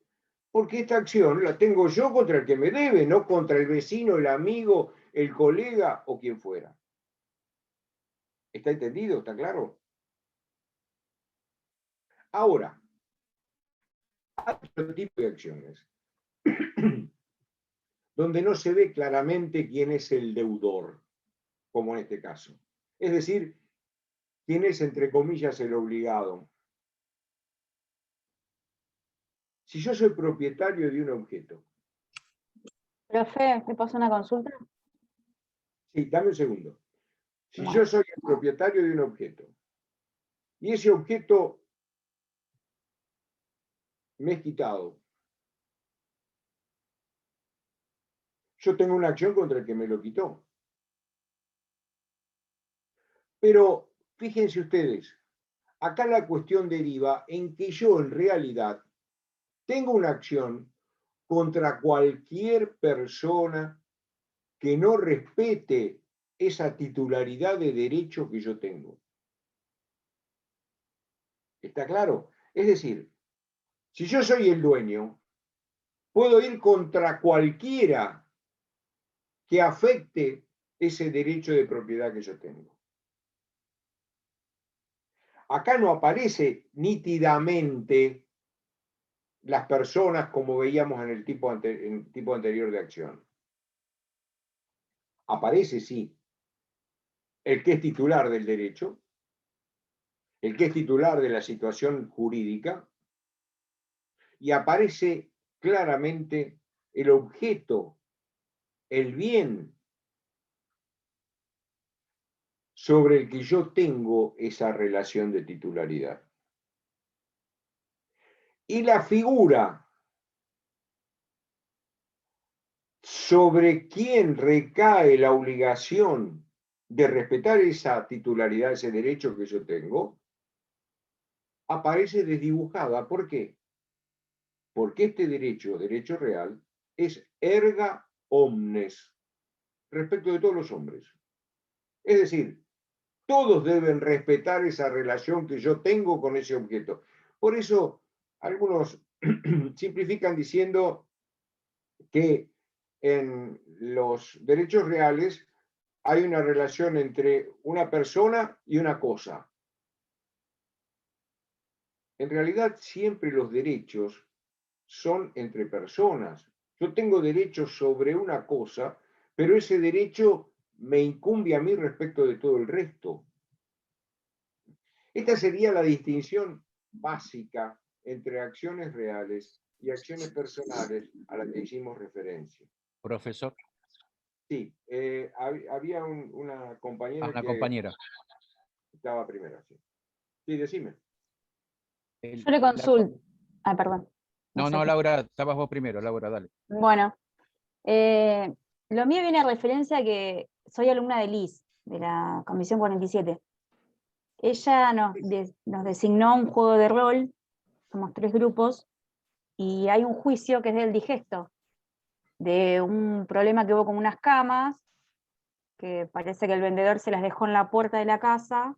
Porque esta acción la tengo yo contra el que me debe, no contra el vecino, el amigo, el colega o quien fuera. ¿Está entendido? ¿Está claro? Ahora, hay otro tipo de acciones donde no se ve claramente quién es el deudor, como en este caso. Es decir, quién es, entre comillas, el obligado. Si yo soy propietario de un objeto. Profe, ¿me pasa una consulta? Sí, dame un segundo. Si yo soy el propietario de un objeto y ese objeto me es quitado, yo tengo una acción contra el que me lo quitó. Pero fíjense ustedes, acá la cuestión deriva en que yo en realidad tengo una acción contra cualquier persona que no respete esa titularidad de derecho que yo tengo. ¿Está claro? Es decir, si yo soy el dueño, puedo ir contra cualquiera que afecte ese derecho de propiedad que yo tengo. Acá no aparece nítidamente las personas como veíamos en el tipo anterior de acción. Aparece, sí, el que es titular del derecho, el que es titular de la situación jurídica, y aparece claramente el objeto, el bien sobre el que yo tengo esa relación de titularidad. Y la figura sobre quién recae la obligación de respetar esa titularidad, ese derecho que yo tengo, aparece desdibujada. ¿Por qué? Porque este derecho real, es erga omnes, respecto de todos los hombres. Es decir, todos deben respetar esa relación que yo tengo con ese objeto. Por eso, algunos simplifican diciendo que en los derechos reales hay una relación entre una persona y una cosa. En realidad, siempre los derechos son entre personas. Yo tengo derechos sobre una cosa, pero ese derecho me incumbe a mí respecto de todo el resto. Esta sería la distinción básica entre acciones reales y acciones personales a la que hicimos referencia. Profesor. Sí, había una compañera Una que compañera. estaba primero. Sí, sí, decime. Yo le consulto. Ah, perdón. No, Laura, estabas vos primero, Laura, dale. Bueno, lo mío viene a referencia a que soy alumna de Liz, de la Comisión 47. Ella nos designó un juego de rol, somos 3 grupos, y hay un juicio que es del digesto, de un problema que hubo con unas camas, que parece que el vendedor se las dejó en la puerta de la casa,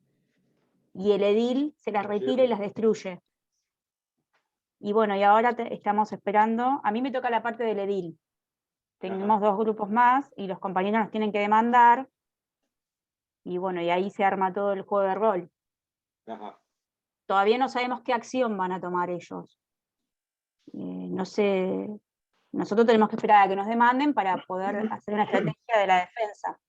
y el edil se las retira y las destruye. Y bueno, y ahora estamos esperando, a mí me toca la parte del edil. Tenemos 2 grupos más, y los compañeros nos tienen que demandar, y bueno, y ahí se arma todo el juego de rol. Ajá. Todavía no sabemos qué acción van a tomar ellos. No sé, nosotros tenemos que esperar a que nos demanden para poder hacer una estrategia de la defensa.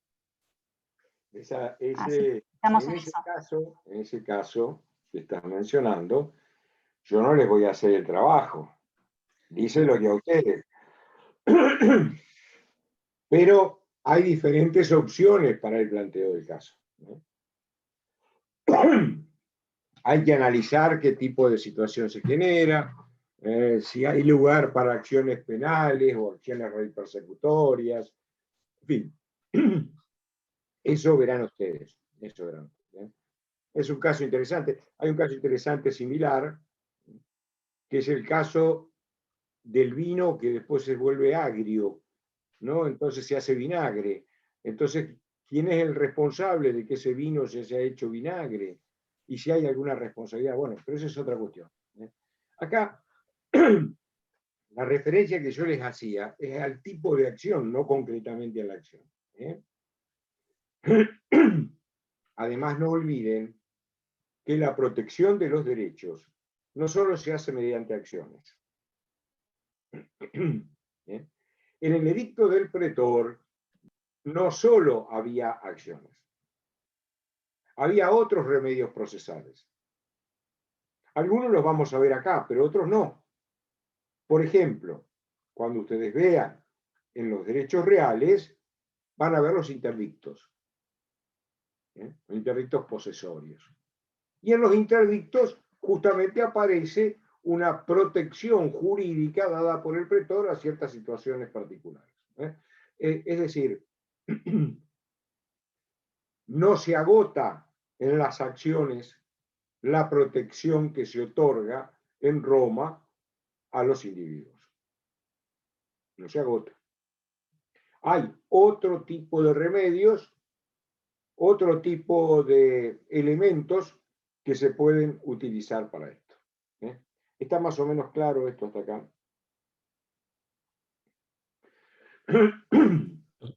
En ese caso que estás mencionando, yo no les voy a hacer el trabajo. Díselo que a ustedes. Pero hay diferentes opciones para el planteo del caso, ¿no? Hay que analizar qué tipo de situación se genera, si hay lugar para acciones penales o acciones persecutorias, en fin. Eso verán ustedes. Eso verán ustedes, ¿eh? Es un caso interesante. Hay un caso interesante similar, que es el caso del vino que después se vuelve agrio, ¿no? Entonces se hace vinagre. Entonces, ¿quién es el responsable de que ese vino se haya hecho vinagre? Y si hay alguna responsabilidad, bueno, pero esa es otra cuestión, ¿eh? Acá, la referencia que yo les hacía es al tipo de acción, no concretamente a la acción, ¿eh? Además, no olviden que la protección de los derechos no solo se hace mediante acciones. ¿Eh? En el edicto del pretor no solo había acciones, había otros remedios procesales. Algunos los vamos a ver acá, pero otros no. Por ejemplo, cuando ustedes vean en los derechos reales, van a ver los interdictos, los interdictos posesorios. Y en los interdictos justamente aparece una protección jurídica dada por el pretor a ciertas situaciones particulares. Es decir, no se agota en las acciones la protección que se otorga en Roma a los individuos. No se agota. Hay otro tipo de remedios, otro tipo de elementos que se pueden utilizar para esto. ¿Está más o menos claro esto hasta acá?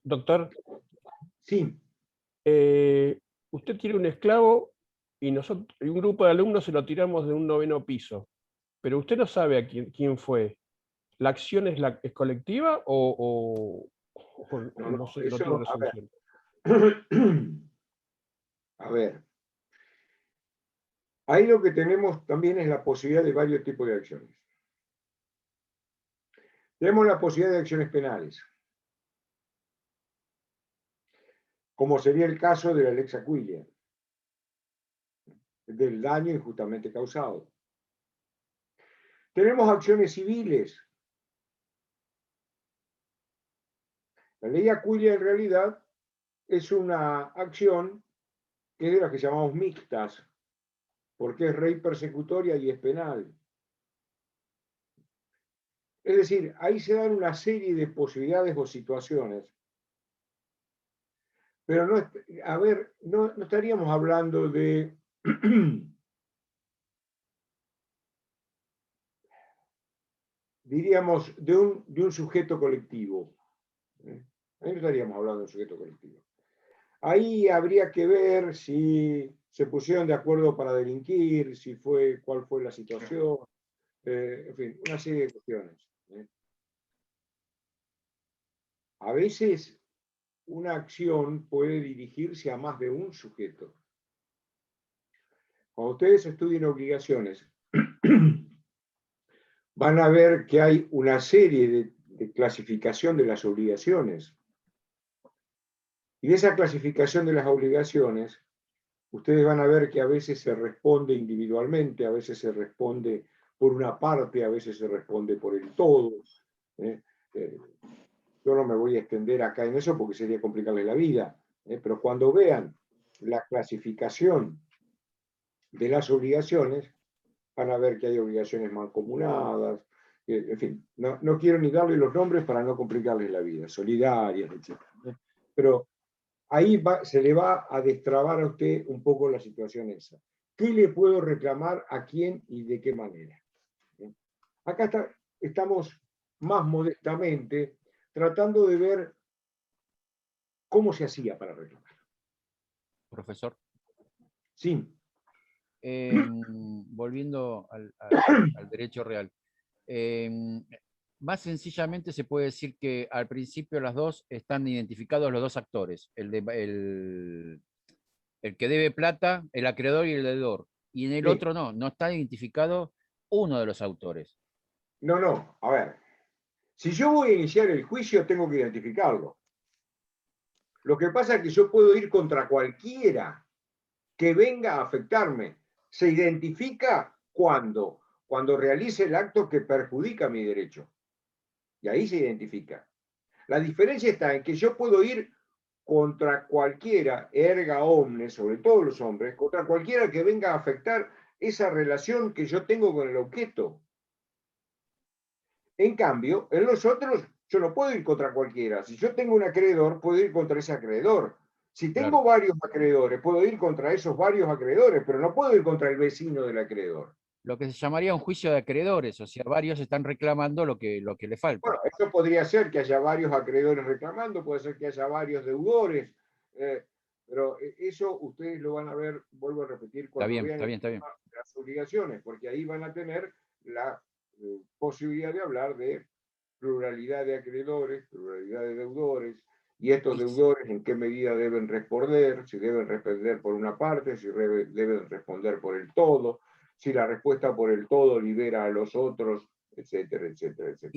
Doctor. Sí. Usted tiene un esclavo y nosotros, y un grupo de alumnos se lo tiramos de un 9º piso, pero usted no sabe a quién fue. ¿La acción es colectiva o no tiene resolución? A ver. Ahí lo que tenemos también es la posibilidad de varios tipos de acciones. Tenemos la posibilidad de acciones penales, como sería el caso de la lex Aquilia, del daño injustamente causado. Tenemos acciones civiles. La ley Aculia en realidad es una acción que es de las que llamamos mixtas, porque es rey persecutoria y es penal. Es decir, ahí se dan una serie de posibilidades o situaciones. Pero no, a ver, no estaríamos hablando de diríamos, de un sujeto colectivo. Ahí no estaríamos hablando de un sujeto colectivo. Ahí habría que ver si se pusieron de acuerdo para delinquir, cuál fue la situación, en fin, una serie de cuestiones. A veces una acción puede dirigirse a más de un sujeto. Cuando ustedes estudien obligaciones, van a ver que hay una serie de clasificación de las obligaciones. Y de esa clasificación de las obligaciones, ustedes van a ver que a veces se responde individualmente, a veces se responde por una parte, a veces se responde por el todo. Yo no me voy a extender acá en eso porque sería complicarle la vida, pero cuando vean la clasificación de las obligaciones, van a ver que hay obligaciones mancomunadas, en fin, no quiero ni darle los nombres para no complicarles la vida, solidarias, etc. Pero ahí se le va a destrabar a usted un poco la situación esa. ¿Qué le puedo reclamar a quién y de qué manera? Acá estamos más modestamente tratando de ver cómo se hacía para reclamar. Profesor. Sí. Volviendo al derecho real. Más sencillamente se puede decir que al principio las dos están identificados los dos actores, el que debe plata, el acreedor y el deudor, y en el otro no está identificado uno de los autores. No, a ver, si yo voy a iniciar el juicio tengo que identificarlo. Lo que pasa es que yo puedo ir contra cualquiera que venga a afectarme. Se identifica cuando realice el acto que perjudica mi derecho. Y ahí se identifica. La diferencia está en que yo puedo ir contra cualquiera, erga omnes, sobre todo los hombres, contra cualquiera que venga a afectar esa relación que yo tengo con el objeto. En cambio, en los otros, yo no puedo ir contra cualquiera. Si yo tengo un acreedor, puedo ir contra ese acreedor. Si tengo varios acreedores, puedo ir contra esos varios acreedores, pero no puedo ir contra el vecino del acreedor. Lo que se llamaría un juicio de acreedores, o sea, varios están reclamando lo que le falta. Bueno, eso podría ser que haya varios acreedores reclamando, puede ser que haya varios deudores, pero eso ustedes lo van a ver, vuelvo a repetir, cuando vean las obligaciones, porque ahí van a tener la posibilidad de hablar de pluralidad de acreedores, pluralidad de deudores, y estos deudores en qué medida deben responder, si deben responder por una parte, si deben responder por el todo, si la respuesta por el todo libera a los otros, etcétera, etcétera, etcétera.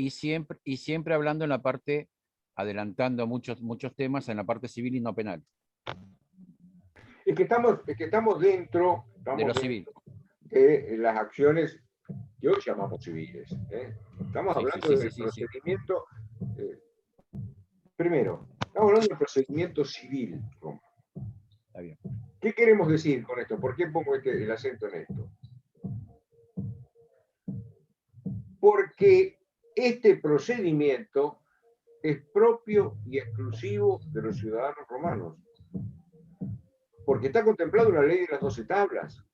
Y siempre hablando en la parte, adelantando muchos temas en la parte civil y no penal. Es que estamos dentro de lo civil, de las acciones que hoy llamamos civiles. Estamos hablando del procedimiento. Primero, estamos hablando del procedimiento civil, Roma. Está bien. ¿Qué queremos decir con esto? ¿Por qué pongo el acento en esto? Porque este procedimiento es propio y exclusivo de los ciudadanos romanos. Porque está contemplado en la ley de las 12 tablas.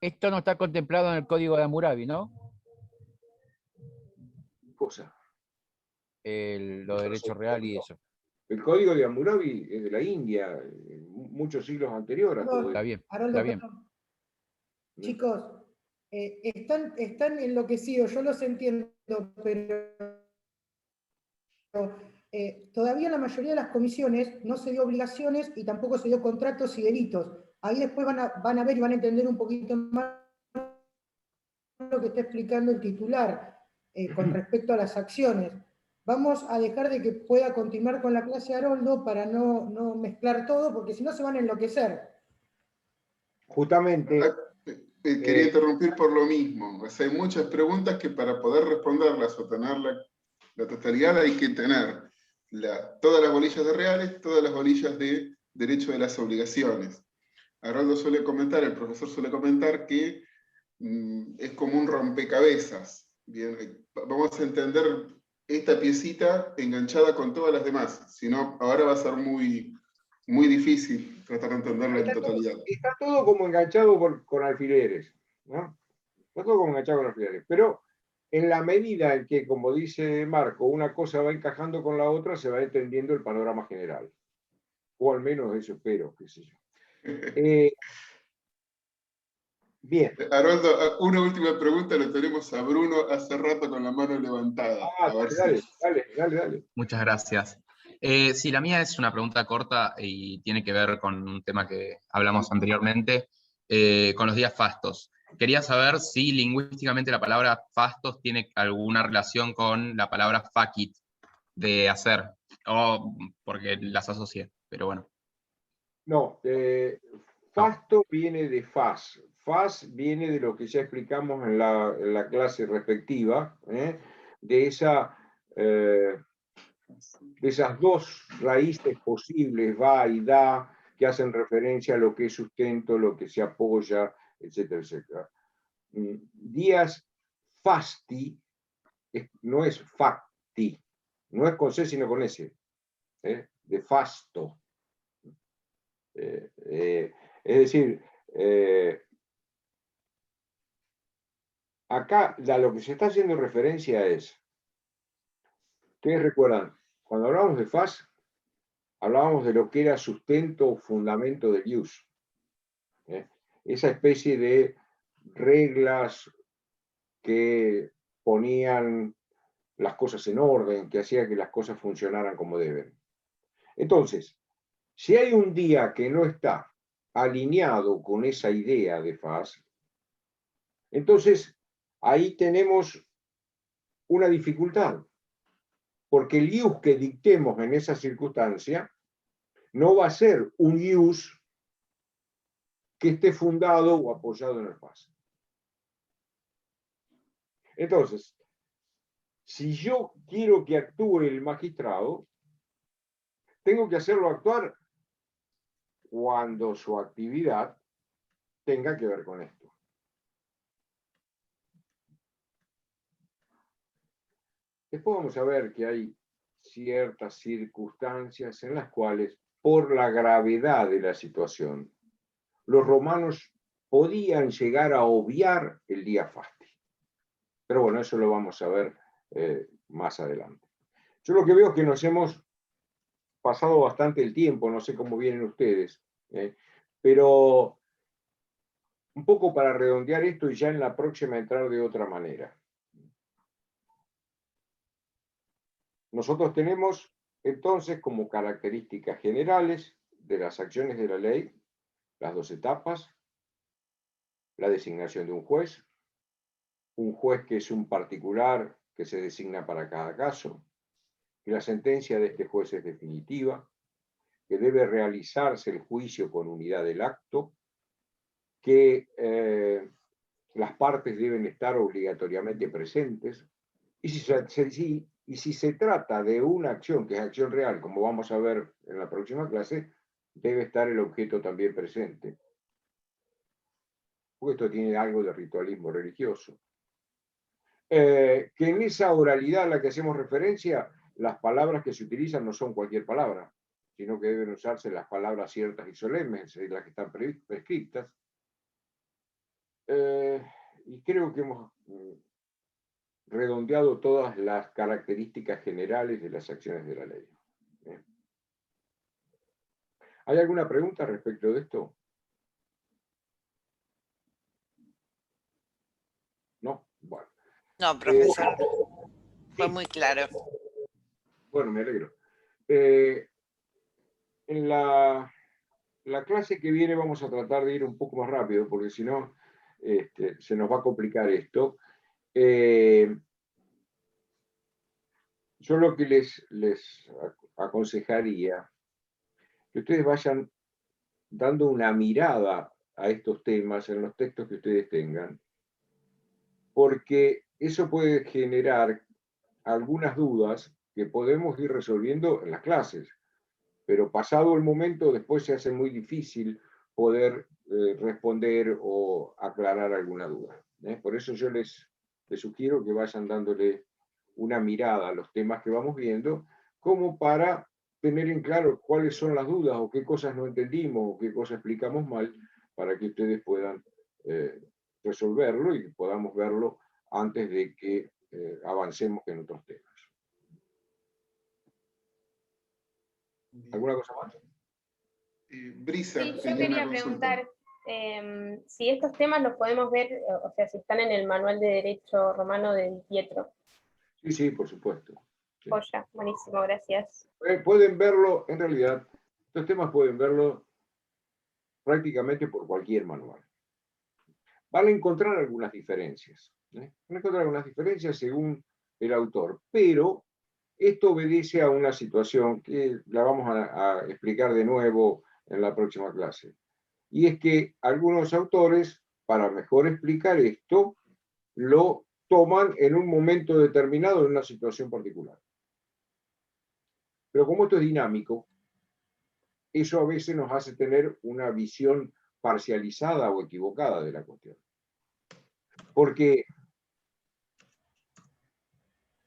Esto no está contemplado en el Código de Hammurabi, ¿no? Cosa. Lo de derecho real y eso. El Código de Hammurabi es de la India, muchos siglos anteriores. Está bien, está bien. Chicos, están enloquecidos, yo los entiendo, pero todavía la mayoría de las comisiones no se dio obligaciones y tampoco se dio contratos y delitos. Ahí después van a ver y van a entender un poquito más lo que está explicando el titular con respecto a las acciones. Vamos a dejar de que pueda continuar con la clase Haroldo para no mezclar todo, porque si no se van a enloquecer. Justamente. Quería interrumpir por lo mismo. O sea, hay muchas preguntas que para poder responderlas o tenerla La totalidad hay que tener todas las bolillas de reales, todas las bolillas de derecho de las obligaciones. Haroldo suele comentar, el profesor suele comentar que es como un rompecabezas. Bien, vamos a entender esta piecita enganchada con todas las demás, si no, ahora va a ser muy, muy difícil tratar de entenderla en totalidad. Está todo como enganchado con alfileres, ¿no? Está todo como enganchado con alfileres, pero en la medida en que, como dice Marco, una cosa va encajando con la otra, se va entendiendo el panorama general. O al menos eso espero, qué sé yo. Bien. Haroldo, una última pregunta, lo tenemos a Bruno hace rato con la mano levantada. Dale. Muchas gracias. Sí, la mía es una pregunta corta y tiene que ver con un tema que hablamos anteriormente, con los días fastos. Quería saber si lingüísticamente la palabra fastos tiene alguna relación con la palabra facit, de hacer, o porque las asocié, pero bueno. No, fasto viene de faz. Faz viene de lo que ya explicamos en la clase respectiva, de esas dos raíces posibles, va y da, que hacen referencia a lo que es sustento, lo que se apoya, etcétera, etcétera. Días fasti no es facti, no es con C sino con S, de fasto. Es decir, acá lo que se está haciendo referencia es, ustedes recuerdan, cuando hablamos de faz, hablábamos de lo que era sustento o fundamento del ius. Esa especie de reglas que ponían las cosas en orden, que hacía que las cosas funcionaran como deben. Entonces, si hay un día que no está alineado con esa idea de faz, entonces ahí tenemos una dificultad, porque el ius que dictemos en esa circunstancia no va a ser un ius que esté fundado o apoyado en el faz. Entonces, si yo quiero que actúe el magistrado, tengo que hacerlo actuar cuando su actividad tenga que ver con esto. Después vamos a ver que hay ciertas circunstancias en las cuales, por la gravedad de la situación, los romanos podían llegar a obviar el día fasti. Pero bueno, eso lo vamos a ver más adelante. Yo lo que veo es que nos hemos pasado bastante el tiempo, no sé cómo vienen ustedes, pero un poco para redondear esto y ya en la próxima entrar de otra manera. Nosotros tenemos entonces como características generales de las acciones de la ley las dos etapas: la designación de un juez que es un particular que se designa para cada caso, que la sentencia de este juez es definitiva, que debe realizarse el juicio con unidad del acto, que las partes deben estar obligatoriamente presentes, y si se trata de una acción que es acción real, como vamos a ver en la próxima clase, debe estar el objeto también presente. Porque esto tiene algo de ritualismo religioso. Que en esa oralidad a la que hacemos referencia, las palabras que se utilizan no son cualquier palabra, sino que deben usarse las palabras ciertas y solemnes, las que están prescritas. Y creo que hemos redondeado todas las características generales de las acciones de la ley. ¿Hay alguna pregunta respecto de esto? ¿No? Bueno. No, profesor. Fue muy claro. Bueno, me alegro. En la clase que viene vamos a tratar de ir un poco más rápido, porque si no, se nos va a complicar esto. Yo lo que les aconsejaría que ustedes vayan dando una mirada a estos temas en los textos que ustedes tengan, porque eso puede generar algunas dudas que podemos ir resolviendo en las clases, pero pasado el momento después se hace muy difícil poder responder o aclarar alguna duda. Por eso yo les sugiero que vayan dándole una mirada a los temas que vamos viendo, como para tener en claro cuáles son las dudas o qué cosas no entendimos o qué cosas explicamos mal, para que ustedes puedan resolverlo y podamos verlo antes de que avancemos en otros temas. ¿Alguna cosa más? Brisa, Sí, yo tenía quería una consulta. preguntar si estos temas los podemos ver, o sea, si están en el manual de Derecho Romano de Di Pietro. Sí, sí, por supuesto. Sí. Joya, buenísimo, gracias. Pueden verlo, en realidad, estos temas pueden verlo prácticamente por cualquier manual. Van a encontrar algunas diferencias. Van a encontrar algunas diferencias según el autor, pero esto obedece a una situación que la vamos a explicar de nuevo en la próxima clase. Y es que algunos autores, para mejor explicar esto, lo toman en un momento determinado, en una situación particular. Pero como esto es dinámico, eso a veces nos hace tener una visión parcializada o equivocada de la cuestión. Porque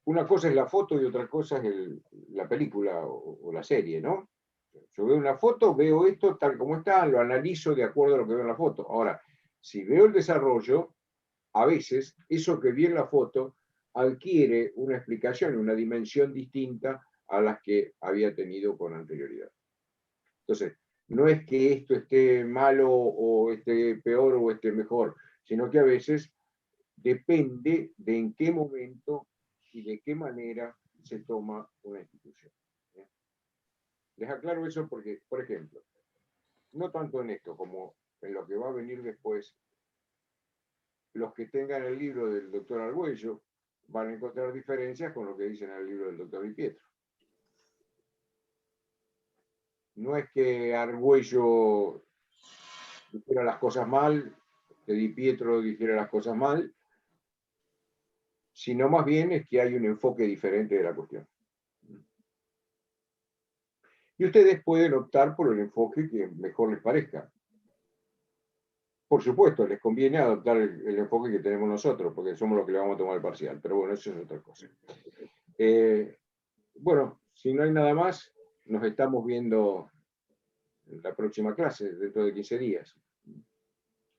una cosa es la foto y otra cosa es la película o la serie, ¿no? Yo veo una foto, veo esto tal como está, lo analizo de acuerdo a lo que veo en la foto. Ahora, si veo el desarrollo, a veces eso que vi en la foto adquiere una explicación, una dimensión distinta a las que había tenido con anterioridad. Entonces, no es que esto esté malo o esté peor o esté mejor, sino que a veces depende de en qué momento y de qué manera se toma una institución. Les aclaro eso porque, por ejemplo, no tanto en esto como en lo que va a venir después, los que tengan el libro del doctor Argüello van a encontrar diferencias con lo que dicen en el libro del doctor Di Pietro. No es que Argüello dijera las cosas mal, que Di Pietro dijera las cosas mal, sino más bien es que hay un enfoque diferente de la cuestión. Y ustedes pueden optar por el enfoque que mejor les parezca. Por supuesto, les conviene adoptar el enfoque que tenemos nosotros, porque somos los que le vamos a tomar el parcial, pero bueno, eso es otra cosa. Bueno, si no hay nada más, nos estamos viendo en la próxima clase, dentro de 15 días.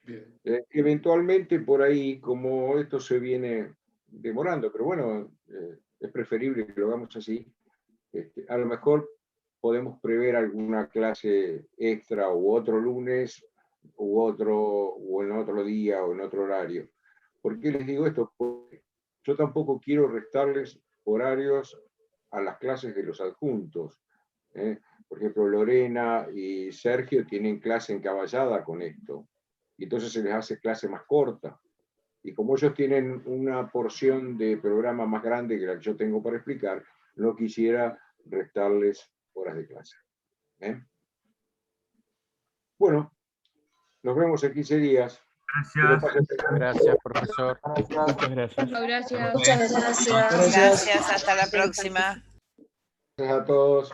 Bien. Eventualmente, por ahí, como esto se viene demorando, pero bueno, es preferible que lo hagamos así, a lo mejor podemos prever alguna clase extra u otro lunes, o en otro día, o en otro horario. ¿Por qué les digo esto? Porque yo tampoco quiero restarles horarios a las clases de los adjuntos. Por ejemplo, Lorena y Sergio tienen clase encaballada con esto, y entonces se les hace clase más corta. Y como ellos tienen una porción de programa más grande que la que yo tengo para explicar, no quisiera restarles horas de clase. Bueno, nos vemos en 15 días. Gracias, profesor. Muchas gracias. Gracias. Muchas gracias. Gracias, hasta la próxima. Gracias a todos.